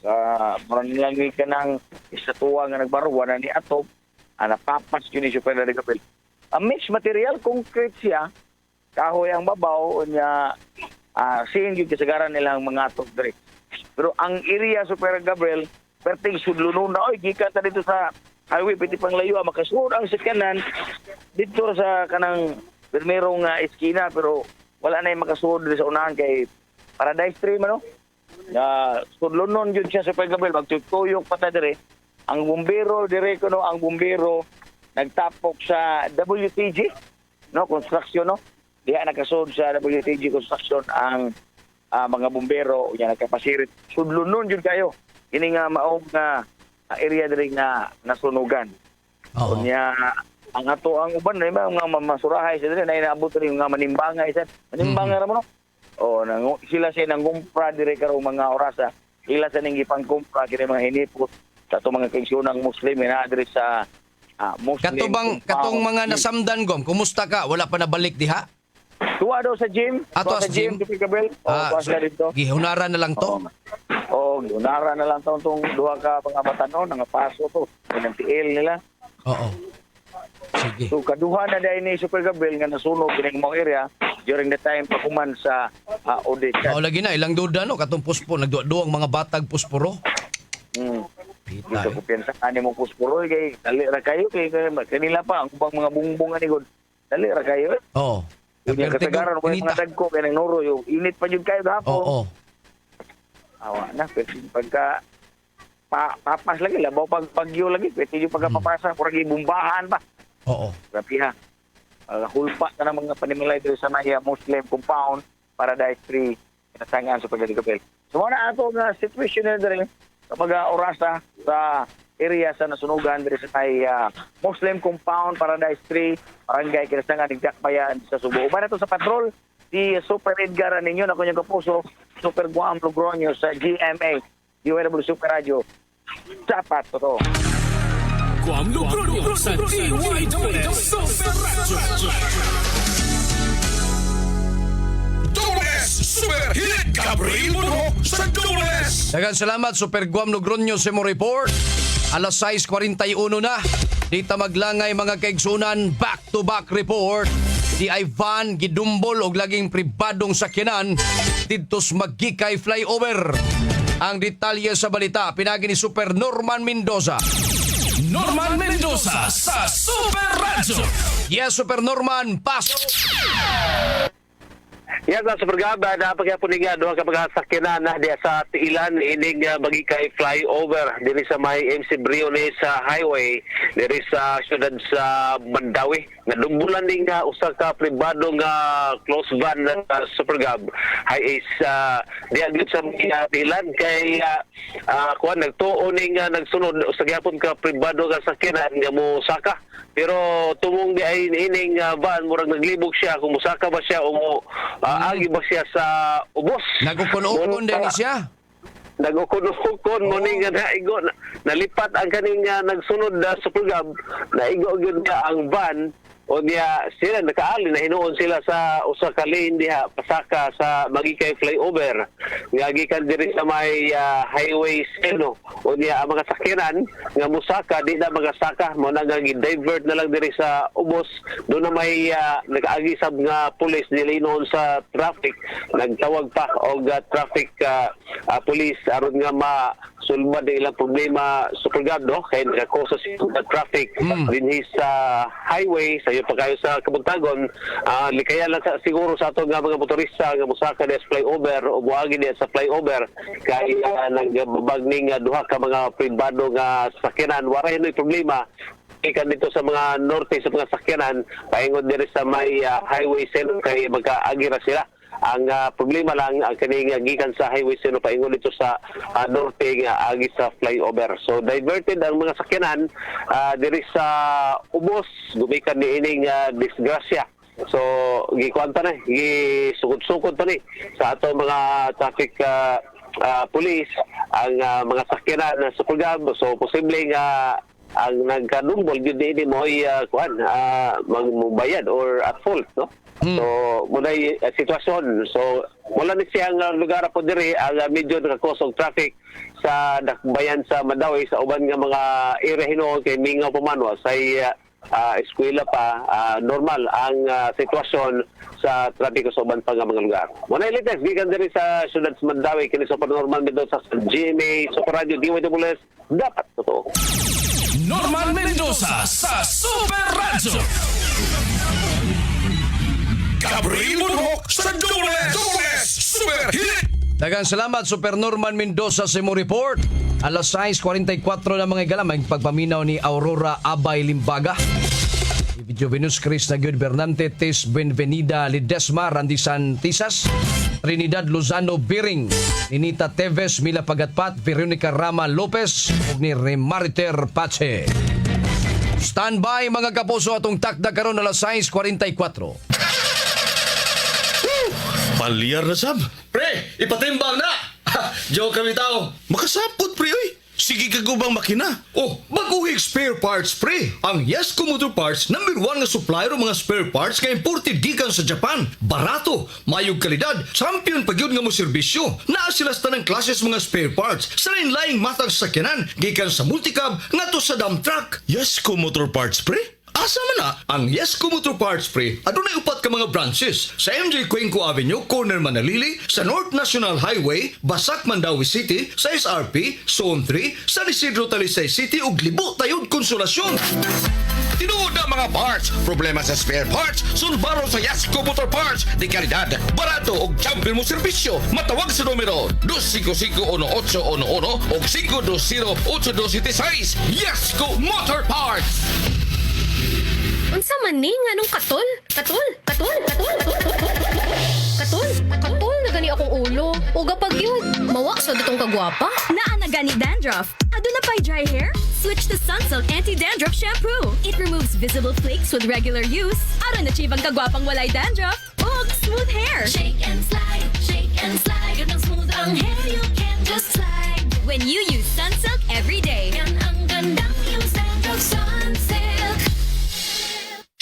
moron nilang kanang estatwa nga nagbaruwa na ni atop napapas yun ni Superintendent Gabriel. Ang mixed material concrete siya kahoy ang babaw niya siin yung kasagaran nilang mga atop dire. Pero ang area Superintendent Gabriel perting sudlunon na oy gikan ta dito sa highway piti pang layo makasud ang sakyanan dito sa kanang primerong eskina pero wala na yung makasud sa unahan kay Paradise Tree man no. Sudlunon yun siya Superintendent Gabriel magtuyok pa ta dire. Ang bumbero dire kuno ang bumbero nagtapok sa WTG no construction no. Diha nakasud sa WTG construction ang mga bumbero unya nagkapasirit sudlunon jud kayo ini nga maong nga area diri nga nasunugan. Unya ang ato ang uban na mga masurahay sa diri na inaabot rin nga manimbangay sa manimbangay ra mo no. Sila nang kumpra diri karo mga orasa ila sa ning gipangkumpra kini mga hinipot sa ato mga kaigsyonan Muslim na diri sa Muslim. Katong mga nasamdan gom kumusta ka wala pa nabalik diha? Tuwa daw sa gym. Ato sa gym. Gihunara na lang to. Gihunara na lang to tong duha ka mga batanon nga paso to. Ang tiil nila. Oo. Sige. So kaduha na dai ni Super Gabriel nga nasunog kining mga area during the time pa kuman sa audit. Lagi na ilang duda no katong puspor nagduwa ang mga batag pusporo. Ito ko piensa ani mo pusporo kay dali ra kayo kay kanila pa ang ubang mga bungbong ani god. Dali ra kayo. Oo. Yung kasagaran mo mga dagko kaya ng noro yung init pa yun kayo gahapon. Oo. Awa na, pwede pagka papas lagi, labaw pagpagyo lagi, pwede yung pagkapapasa, kurang ibumbahan pa. Oo. Grabe ha. Hulpa na ng mga panimulay dito sa Maya Muslim Compound, Paradise Tree, inasangan sa Superintendent Gabriel. So mga ato nga situation na rin, kapag orasa sa area sa nasunugan diri sa Muslim Compound, Paradise Tree, Barangay Kinasangan, Nagdakbayan sa Subo. Uban na to sa patrol, si Super Edgar ninyo na kunyang kapuso, Super Guam Logroño sa GMA, UNW Super Radio. Dapat to. Guam Logroño sa DYW Super Radio. Super Hit Gabriel Mono sa Dobles. Daghang salamat Super Guam Logroño sa mo report. Alas 6:41 na. Dita maglangay mga kaigsunan back-to-back report. Di ay van gidumbol og laging pribadong sakyanan didtos Magkikay flyover. Ang detalye sa balita pinagi ni Super Norman Mendoza. Norman Mendoza sa Super Radio. Yes, Super Norman, pasok. Yan sa Supergaba na pagyapon nga duha ka mga sakyanan na diya sa Tiilan ining bagi kay flyover diri sa may MC Briones Highway diri sa syudad sa Mandawi. Nadumbulan ning usa ka pribado nga close van na Supergab. Hay is diya gyud sa Tiilan kay kuan nagtuo ning nagsunod usa gyapon ka pribado nga sakyanan nga mo saka. Pero tumong di ay ining van murag naglibog siya kung musaka ba siya o agi ba siya sa ubos. Nagukon-ukon din siya. Nagukon-ukon mo ning naigo nalipat ang kaning nagsunod na Supergab naigo gyud nga ang van o niya sila nakaali na hinuon sila sa usa ka lane diha pasaka sa magikay flyover nga gikan diri sa may highway seno o niya ang mga sakyanan nga musaka di na mga saka mo na nga divert na lang diri sa ubos do na may nakaagi sab nga pulis dili noon sa traffic nagtawag pa og traffic police aron nga masulbad ang ilang problema Supergab no kay nakakosa sa traffic dinhi sa highway sa pa kayo sa Kabuntagon, likaya lang siguro sa ato nga mga motorista nga musaka des flyover o buhagi diya sa flyover kay nagbabagning duha ka mga pribado nga sakyanan waray noy problema ikan dito sa mga norte sa mga sakyanan paingon diri sa may highway seno kay magkaagira sila. Ang problema lang ang kaning gikan sa highway sino paingon dito sa norte nga agi sa flyover. So diverted ang mga sakyanan diri sa ubos gumikan ni ining disgrasya. So gikwanta na gisugod-sugod pa ni sa ato mga traffic police ang mga sakyanan na Supergab. So posible nga ang nagkadumbol gyud dinhi mo ay magbayad or at fault no. So munay sitwasyon so wala ni siyang lugar po diri ang medyo nakakosog traffic sa dakbayan sa Mandawi sa uban nga mga area hinuon kay mingaw pamano say eskwela pa normal ang sitwasyon sa trapiko sa uban pa nga mga lugar. Munay latest gikan diri sa syudad sa Mandawi kini sa Norman Mendoza sa GMA Super Radio DWS dapat totoo. Norman Mendoza sa Super Radio. Gabriel Bunhok sa Dules Super Hit. Daghang salamat Super Norman Mendoza sa imo report. Alas 6:44 na mga galam ang pagpaminaw ni Aurora Abay Limbaga. Video Venus Chris Nagyod Bernante Tes Benvenida Lidesma Randy Santisas Trinidad Lozano Biring Ninita Teves Mila Pagatpat Veronica Rama Lopez ug ni Remariter Pache. Standby mga kapuso atong takda karon alas 6:44. Palyar na sab. Pre, ipatimbang na! Joke kami tao. Makasapot pre oy. Sige ka gubang makina. Oh, baguhig spare parts pre. Ang Yesco Motor Parts #1 nga supplier ng mga spare parts nga imported gikan sa Japan. Barato, mayog kalidad, champion pagyud nga mo serbisyo. Naa sila sa tanang klases mga spare parts sa lain-laing matag sakyanan gikan sa multicab ngadto sa dump truck. Yesco Motor Parts pre. Asa man na ang Yesco Motor Parts pre adunay upat ka mga branches sa MJ Cuenco Avenue, Corner Manalili, sa North National Highway, Basak, Mandawi City, sa SRP, Zone 3, San Isidro, Talisay City ug Libo, Tayod, Konsolasyon. Tinuod na mga parts, problema sa spare parts, sulbaro sa Yesco Motor Parts, di kalidad, barato ug champion mo serbisyo. Matawag sa numero 255-1811 o 520-8276. Yesco Motor Parts. Unsa man ni nganong katol na gani akong ulo. Uga pag yun, mawak sa ditong kagwapa. Naa na gani dandruff. Aduna pa'y dry hair? Switch to Sunsilk Anti-Dandruff Shampoo. It removes visible flakes with regular use. Aron achieve ang kagwapang walay dandruff ug smooth hair. Shake and slide. Ganang smooth ang hair, you can just slide. When you use Sunsilk every day. Yan ang gandang yung dandruff Sunsilk.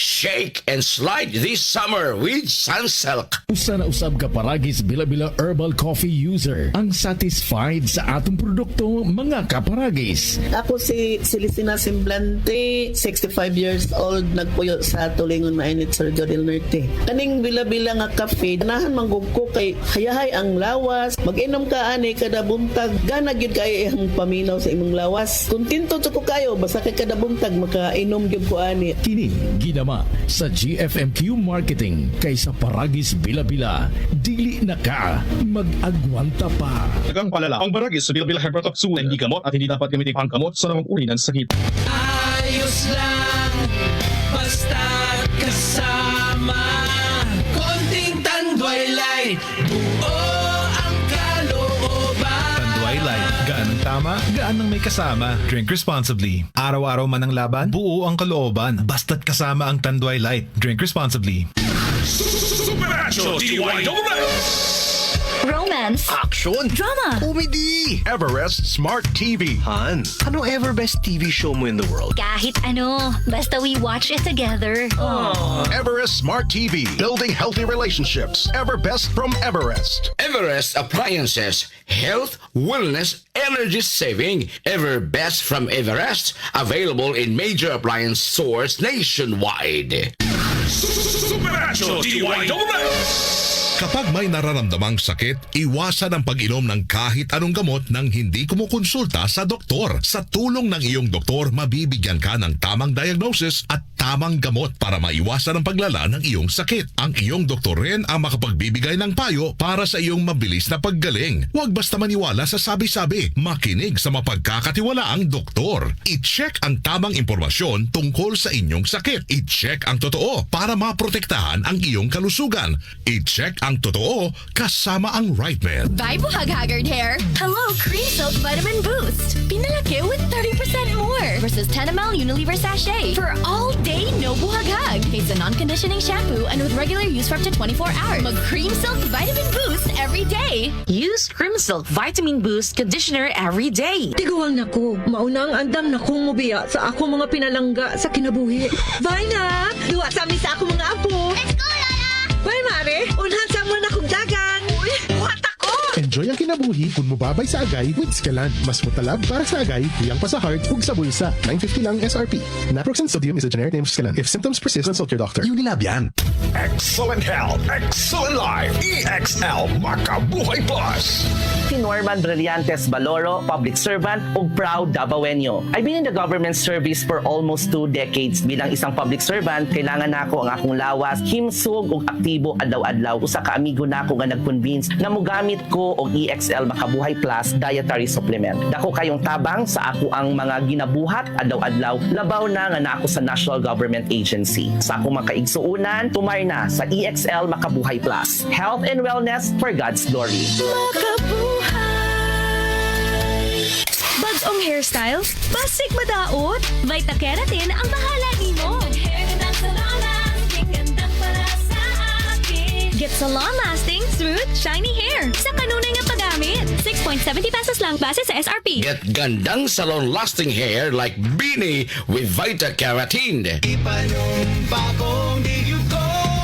Shake and slide this summer with Sunsilk. Usa na usab ka paragis bila-bila herbal coffee user ang satisfied sa atong produkto mga kaparagis. Ako si Celestina Semblante, 65 years old, nagpuyo sa Tulingon Mainit, Surigao del Norte. Kaning bila-bila nga kafe, ganahan manggug ko kay hayahay ang lawas, mag-inom ka ani kada buntag, gana gyud kay ang paminaw sa imong lawas. Kontento ko kayo basta kay kada buntag makainom gyud ko ani. Kini gidama sa GFMQ Marketing kaysa Paragis Bila-Bila. Dili na ka mag-agwanta pa. Nagang palala, ang Paragis sa Bila-Bila Herbal Capsule hindi gamot at hindi dapat gamitin pang gamot sa namang uri ng sakit. Ayos lang, basta kasama. Konting Tanduay Light, buo ang kalooban. Tanduay Light, gaan ng tama, gaan ng may kasama. Drink responsibly. Araw-araw man ang laban, buo ang kalooban. Basta't kasama ang Tanduay Light. Drink responsibly. Superacho DYWS. Romance. Action. Drama. Comedy. Everest Smart TV. Han, ano ever best TV show mo in the world? Kahit ano, basta we watch it together. Everest Smart TV. Building healthy relationships. Everbest from Everest. Everest Appliances, health, wellness, energy saving. Everbest from Everest, available in major appliance stores nationwide. Superacho DYWS. Kapag may nararamdamang sakit, iwasan ang pag-inom ng kahit anong gamot nang hindi kumukonsulta sa doktor. Sa tulong ng iyong doktor, mabibigyan ka ng tamang diagnosis at tamang gamot para maiwasan ang paglala ng iyong sakit. Ang iyong doktor rin ang makapagbibigay ng payo para sa iyong mabilis na paggaling. Huwag basta maniwala sa sabi-sabi. Makinig sa mapagkakatiwalaang doktor. I-check ang tamang impormasyon tungkol sa inyong sakit. I-check ang totoo para maprotektahan ang iyong kalusugan. I-check ang totoo kasama ang right man. Bye, Buhag-Haggard Hair! Hello, Cream Silk Vitamin Boost! Pinalaki with 30% more versus 10 ml Unilever Sachet for all day no buhag-hag. It's a non-conditioning shampoo and with regular use for up to 24 hours. Mag-Cream Silk Vitamin Boost every day! Use Cream Silk Vitamin Boost Conditioner every day. Tiguang nako, mauna ang andam na kong mubiya sa ako mga pinalangga sa kinabuhi. Bye na! Duwa sa amin sa ako mga apo! Let's go, Lola! Bye, Mare! Unhan sa mo na kong dagan! Uy, buhat ako! Enjoy ang kinabuhi kung mubabay sa agay with Scalan. Mas mutalab para sa agay, tuyang pa sa heart, ug sa bulsa. 950 lang SRP. Naproxen sodium is a generic name of Scalan. If symptoms persist, consult your doctor. Unilab yan. Excellent health, excellent life. EXL Makabuhay Plus. Si Norman Brillantes Baloro, public servant ug proud Dabawenyo. I've been in the government service for almost 2 decades. Bilang isang public servant, kailangan nako ang akong lawas, himsog ug aktibo adlaw-adlaw. Usa ka amigo nako nga nag-convince na mogamit ko og EXL Makabuhay Plus dietary supplement. Dako kayong tabang sa ako ang mga ginabuhat adlaw-adlaw. Labaw na nga na ako sa National Government Agency. Sa akong makaigsuunan, tumay na sa EXL Makabuhay Plus. Health and wellness for God's glory. Bags-ong hairstyle? Basic madaot? Vita Keratin ang bahala nimo. Get salon-lasting, smooth, shiny hair sa kanunay nga paggamit. 6.70 pesos lang base sa SRP. Get gandang salon-lasting hair like Beanie with Vita Keratin. Ipanumpa kong di yun ko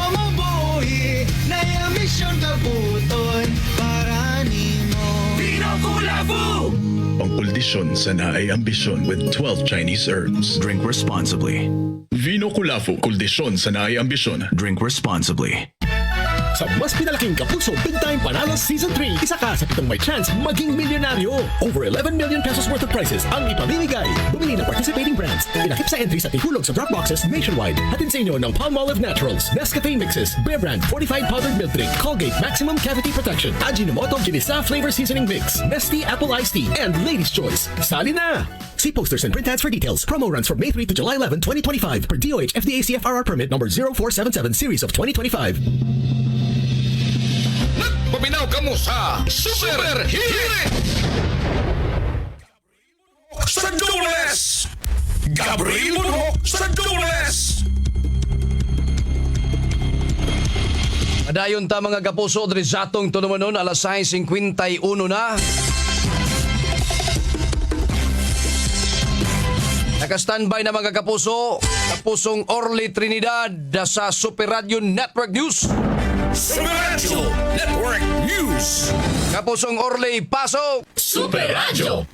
mabuhi na yung mission kabuton para nimo. Pinakulabu! Ang kondisyon sa naay ambisyon with 12 Chinese herbs. Drink responsibly. Vino Kulafu, kondisyon sa naay ambisyon. Drink responsibly. Sa mas pinalaking Kapuso Big Time Panalo Season 3, isa ka sa 7 may chance maging milyonaryo. Over 11 million pesos worth of prizes ang ipamimigay. Bumili ng participating brands. Inakip sa entries at ihulog sa drop boxes nationwide. Hatid sa inyo ng Palmolive Naturals, Nescafe Mixes, Bear Brand Fortified Powdered Milk Drink, Colgate Maximum Cavity Protection, Ajinomoto Ginisa Flavor Seasoning Mix, Nestea Apple Iced Tea, and Ladies' Choice. Sali na! See posters and print ads for details. Promo runs from May 3 to July 11, 2025 per DOH FDA CFRR permit number 0477 series of 2025. Paminaw ka mo sa Super Hirit! Sa Dules! Gabriel Monroe sa Dules! Adayon ta mga kapuso, diri sa atong tunumanon, alas 6:51 na. Naka-standby na mga kapuso, Kapusong Orly Trinidad sa Super Radio Network News. Super Radio Network News. Kapusong Orly, pasok! Super Radio.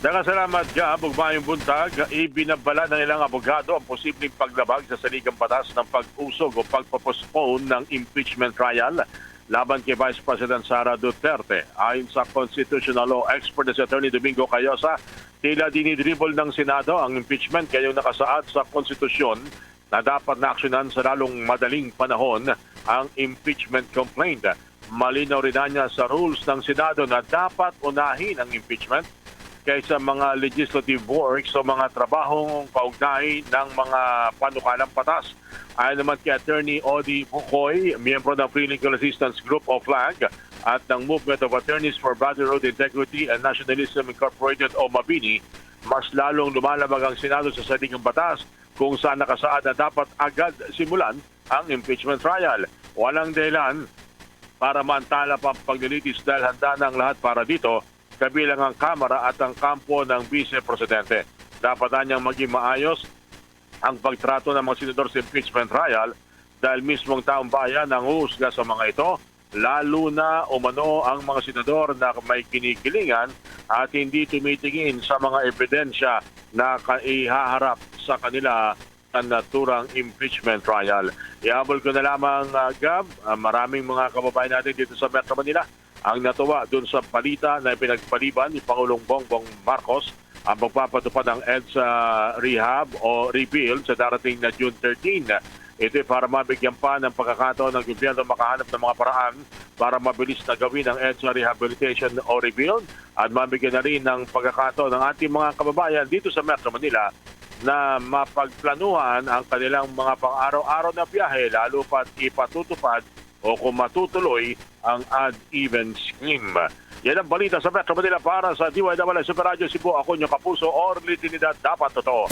Nakasalamat ka, bugmayong buntag, ibinabala ng ilang abogado ang posibleng paglabag sa saligang batas ng pag-usog o pagpapostpone ng impeachment trial laban kay Vice President Sara Duterte. Ayon sa constitutional law expert na si Attorney Domingo Cayosa, tila dinidribble ng Senado ang impeachment kayong nakasaad sa konstitusyon na dapat naaksyonan sa lalong madaling panahon ang impeachment complaint. Malinaw rin niya sa rules ng Senado na dapat unahin ang impeachment kaysa mga legislative works o mga trabahong kaugnay ng mga panukalang patas. Ayon naman kay Attorney Odi Bukoy, miyembro ng Free Legal Assistance Group of FLAG at ng Movement of Attorneys for Brotherhood, Integrity and Nationalism Incorporated o MABINI, mas lalong lumalabag ang Senado sa saligang batas kung saan nakasaad na dapat agad simulan ang impeachment trial. Walang dahilan para maantala pa ang paglilitis dahil handa ng lahat para dito, kabilang ang Kamara at ang kampo ng Vice Presidente. Dapat na niyang maging maayos ang pagtrato ng mga senador sa impeachment trial dahil mismong taong bayan ang huhusga sa mga ito, lalo na umano ang mga senador na may kinikilingan at hindi tumitingin sa mga ebidensya na ihaharap sa kanila ang naturang impeachment trial. Ihabol ko na lamang, Gab, maraming mga kababayan natin dito sa Metro Manila ang natuwa dun sa balita na pinagpaliban ni Pangulong Bongbong Marcos ang pagpapatupad ng EDSA rehab o rebuild sa darating na June 13. Ito para mabigyan pa ng pagkakataon ng gobyerno makahanap ng mga paraan para mabilis na gawin ang EDSA rehabilitation o rebuild at mabigyan na rin ng pagkakataon ng ating mga kababayan dito sa Metro Manila na mapagplanuhan ang kanilang mga pang-araw-araw na biyahe lalo pat ipatutupad o kung matutuloy ang odd-even scheme. Yan ang balita sa Metro Manila para sa DYWL Super Radio Cebu. Ako nyo kapuso, Orly Trinidad, dapat totoo.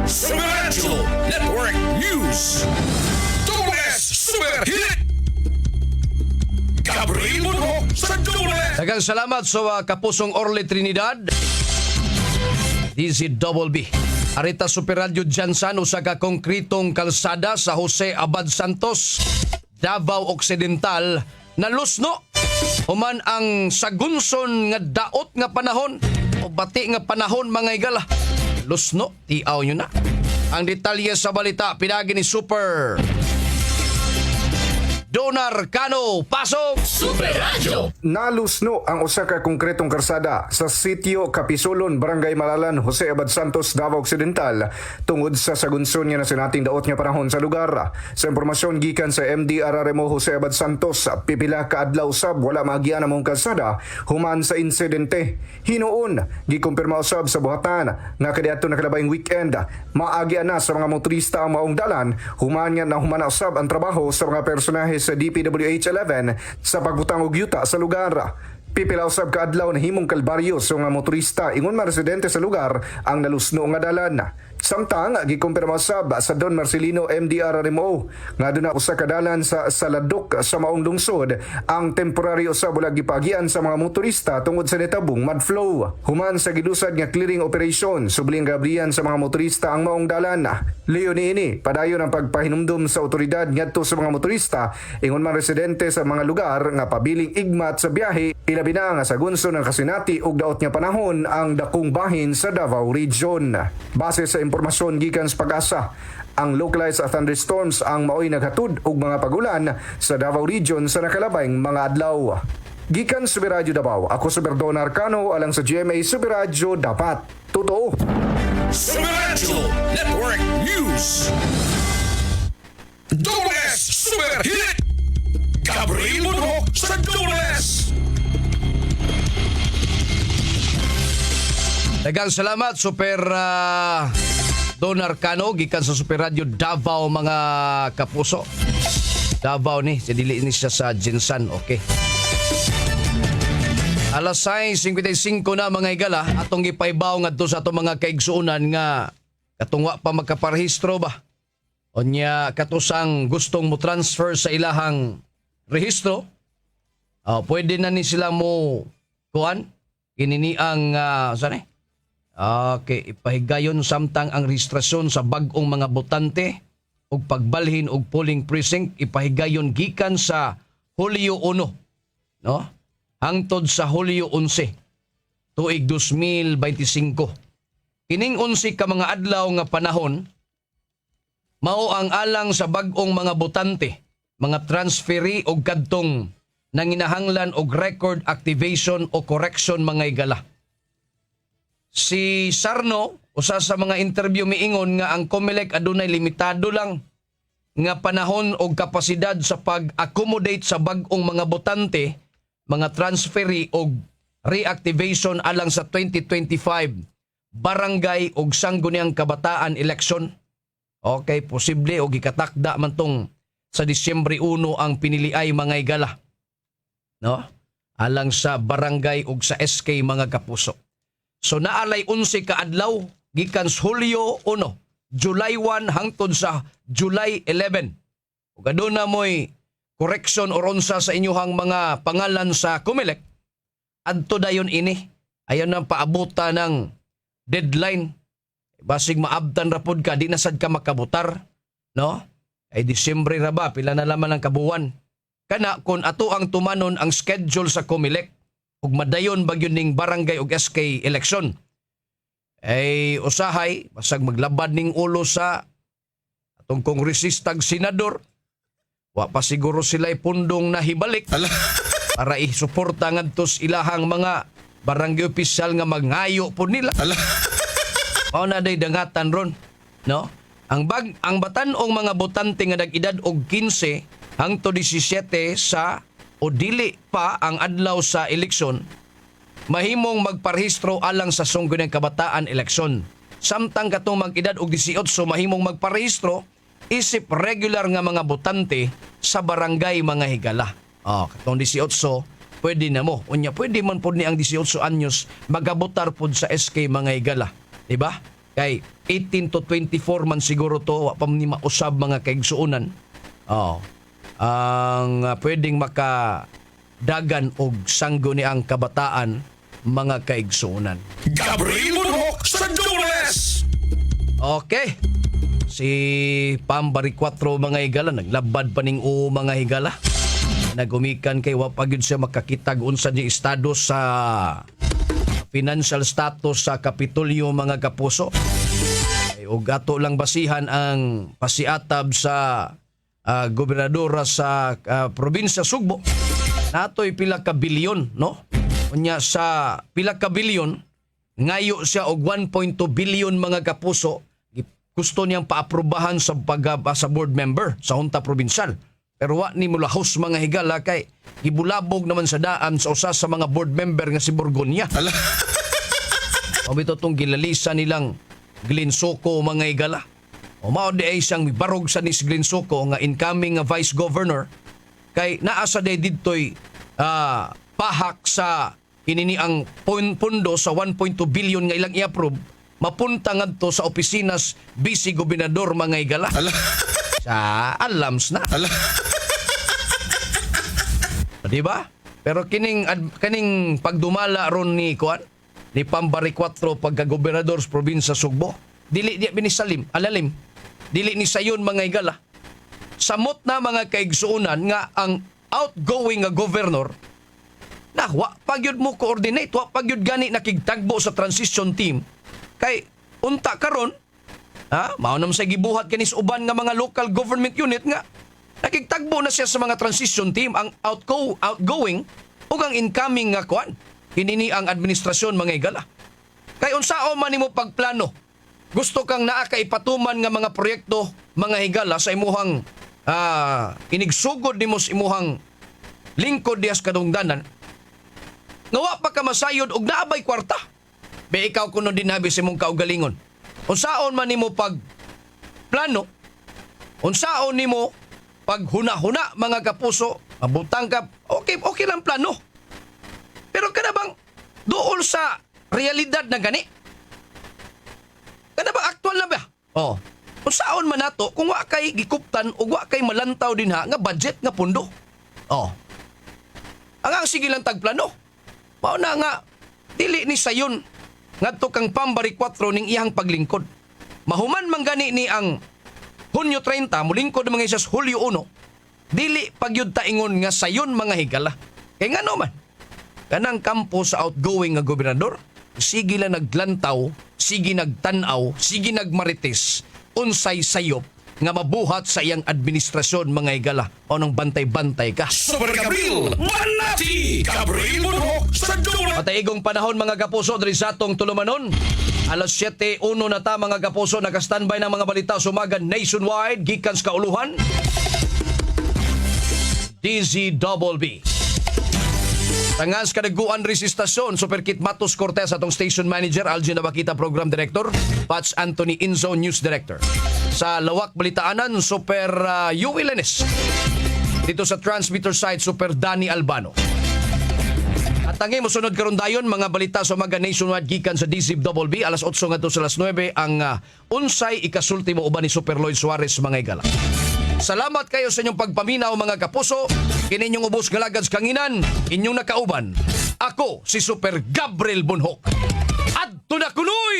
Super Radio Network News. Doubles Super Hit. Gabriel Bunho sa Doubles. Daghang salamat sa kapusong Orly Trinidad. DZBB. Arita Super Radio Jansan usa ka konkretong kalsada sa Jose Abad Santos, Davao Occidental na lusno. Human ang sagunson nga daot nga panahon o bati nga panahon mga igala. Lusno, tiaw nyo na. Ang detalye sa balita, pinagi ni Super Donar Cano, pasok! Super Radio! Nalusno ang usa ka konkretong karsada sa sitio Kapisulon, Barangay Malalan, Jose Abad Santos, Davao Occidental tungod sa sagunson nga na sinating daot nga panahon sa lugar. Sa impormasyon gikan sa MDRRMO Jose Abad Santos, pipila ka adlaw usab wala maagian among kalsada human sa insidente. Hinuon gikumpirma usab sa buhatan nga kadiadto na kalabayng weekend maagian na sa mga motorista ang maong dalan human nga nahuman usab ang trabaho sa mga personahe sa DPWH-11 sa pagbutang og yuta sa lugar. Pipila usab ka adlaw na himong kalbaryo sa mga motorista ingon mga residente sa lugar ang nalusno nga dalan. Samtang gikumpirma usab sa Don Marcelino MDRRMO nga aduna usa ka dalan sa Saladok sa maong lungsod ang temporary usab wala gipagian sa mga motorista tungod sa nitabong mud flow. Human sa gidusad nga clearing operation subling gabriyan sa mga motorista ang maong dalan. Leon ini padayon ang pagpahinumdum sa otoridad ngadto sa mga motorista ingon mga residente sa mga lugar nga pabiling igmat sa biyahe ilabi na nga sagunson ng kasinati ug daot nga panahon ang dakong bahin sa Davao Region. Base sa impormasyon gikan sa Pag-asa, ang localized thunderstorms ang maoy naghatod og mga pagulan sa Davao Region sa nakalabayng mga adlaw. Gikan sa Super Radio Davao, ako si Donar Cano alang sa GMA Super Radio, dapat totoo. Super Radio Network News. Doubles Super Hit. Gabriel Bunho sa Doubles. Daghang salamat Super Donar Cano gikan sa Super Radio Davao mga kapuso. Davao ni, dili ni siya sa Jinsan, okay. Alas 6:55 na mga igala, atong gipaybaw ngadto sa atong mga kaigsuonan nga katungwa pa magkaparehistro ba. Onya katusang gustong mo transfer sa ilahang rehistro. Pwede na ni sila mo kuan kinini ang saan okay, ipahigayon samtang ang rehistrasyon sa bag-ong mga botante ug pagbalhin og polling precinct ipahigayon gikan sa Hulyo 1, no? Hangtod sa Hulyo 11 tuig 2025. Kining 11 ka mga adlaw nga panahon mao ang alang sa bag-ong mga botante, mga transferee og kadtong nanginahanglan og record activation o correction mga igala. Si Sarno, usa sa mga interview miingon nga ang COMELEC adunay limitado lang nga panahon o kapasidad sa pag-accommodate sa bag-ong mga botante, mga transferee o reactivation alang sa 2025 barangay o sangguniang kabataan election. Okay, posible o gikatakda man tong sa Disyembre 1 ang piniliay mga igala. No? Alang sa barangay o sa SK mga kapuso. So naalay 11 ka adlaw gikan sa Hulyo 1, July 1 hangtod sa July 11. Ug aduna moy correction or unsa sa inyuhang mga pangalan sa COMELEC, adto dayon ini. Ayon nang paabuta ng deadline. Basig maabtan ra pod ka, di na sad ka makabutar, no? Ay Disyembre ra ba, pila na laman ang kabuwan. Kana kun ato ang tumanon ang schedule sa COMELEC ug madayon bagyo ning barangay ug SK election. Ay usahay basag maglabad ning ulo sa atong kongresistag senador. Wa pa siguro sila'y pundong nahibalik para isuporta ngadto sa ilahang mga barangay opisyal nga mangayo po nila. Mao na day dangatan ron, no? Ang batan-ong mga botante nga nag-edad og 15 hangtod 17 sa o dili pa ang adlaw sa eleksyon, mahimong magparehistro alang sa sunggunang kabataan eleksyon. Samtang katong mag-edad og 18 mahimong magparehistro isip regular nga mga botante sa barangay mga higala. Katong 18 pwede na mo. Unya pwede man pod ni ang 18 anyos magabotar pod sa SK mga higala. Diba? Kay 18 to 24 man siguro to, wa pa ni mausab mga kaigsuunan. Ang pwedeng makadagan og sangguni ang kabataan mga kaigsuunan. Gabriel Monhok sa Dunes! Okay. Si Pambari 4 mga higala, naglabad pa ning mga higala. Nagumikan kay wapagid siya makakitag unsa di estado sa financial status sa Kapitolyo mga kapuso. Ug ato lang basihan ang pasiatab sa gobernadora sa probinsya Sugbo. Natoy pila ka bilyon, no? Unya sa pila ka bilyon, ngayo siya og 1.2 billion mga kapuso. Gusto niyang paaprubahan sa sa board member sa Hunta Provincial. Pero wa ni mulahos mga higala kay gibulabog naman sa daan sa usa sa mga board member nga si Borgonya. O bito tong gilalisa nilang Glenn Soco mga higala. O mao di ay siyang barog sa nis Glenn Soco nga incoming vice governor kay naa sa day didtoy pahak sa inini ang pundo sa 1.2 billion nga ilang i-approve mapunta ngadto sa opisina's vice gobernador mga higala. Sa alams na. Diba? Pero kining pagdumala ron ni Kuan, ni Pambari 4 pagka-gobernador sa probinsya Sugbo, dili di binisalim, alalim. Dili ni sayon mga higala. Samot na mga kaigsuunan nga ang outgoing nga governor na wa pagyud mo coordinate, wa pagyud gani nakigtagbo sa transition team. Kay unta karon, mao nam sa gibuhat kanis uban nga mga local government unit nga nakigtagbo na siya sa mga transition team ang outgoing ug ang incoming nga kuan. Hinini ang administrasyon mga higala. Kay unsao man nimo pagplano? Gusto kang naa kay patuman nga mga proyekto mga higala sa imuhang inigsugod nimo sa imuhang lingkod dias kadungdanan. Ngawa pa ka masayod og naabay kwarta. Be ikaw kuno dinabi sa imong kaugalingon. Unsaon man nimo pag plano? Unsaon nimo pag huna-huna mga kapuso? Mabutang ka, okay lang plano. Pero kada bang duol sa realidad na gani? Kada bang aktual na ba? Unsaon man nato kung wa kay gikuptan o wa kay malantaw din nga budget nga pundo? Ang sige lang tagplano. Mao na nga dili ni sayon ngadto kang Pambari 4 ning iyang paglingkod. Mahuman man gani ni ang Hunyo 30 mulingkod mga isas Hulyo 1. Dili pagyud ta ingon nga sayon mga higala. Kay ngano man kanang kampo sa outgoing nga gobernador, sige lang naglantaw, sige nagtanaw, sige nagmarites, unsay sayop nga mabuhat sa iyang administrasyon mga higala. O nang bantay-bantay ka. Super Gabriel, Manati, Gabriel Bunhok sa Dula. Mataigong panahon mga kapuso diri sa atong tulumanon. Alas 7:01 na ta mga kapuso, naka-standby ng mga balita sumagan nationwide gikan sa kauluhan. DZBB. Tangas kadaguan resistasyon, Superkit Matos Cortez atong station manager, Algin Nabakita program director, Patch Anthony Inzo news director. Sa Lawak Balitaanan, Super Yui Lenes. Dito sa transmitter site, Super Danny Albano. At tangi mosunod karon dayon mga balita sa mga nationwide gikan sa DZBB alas 8 ngadto sa alas 9 ang unsay ikasultimo uban ni Super Lloyd Suarez mga higala. Salamat kayo sa inyong pagpaminaw mga kapuso. Kininyong ubos galagad sa kanginan, inyong nakauban. Ako si Super Gabriel Bunhok. Adto na kunoy!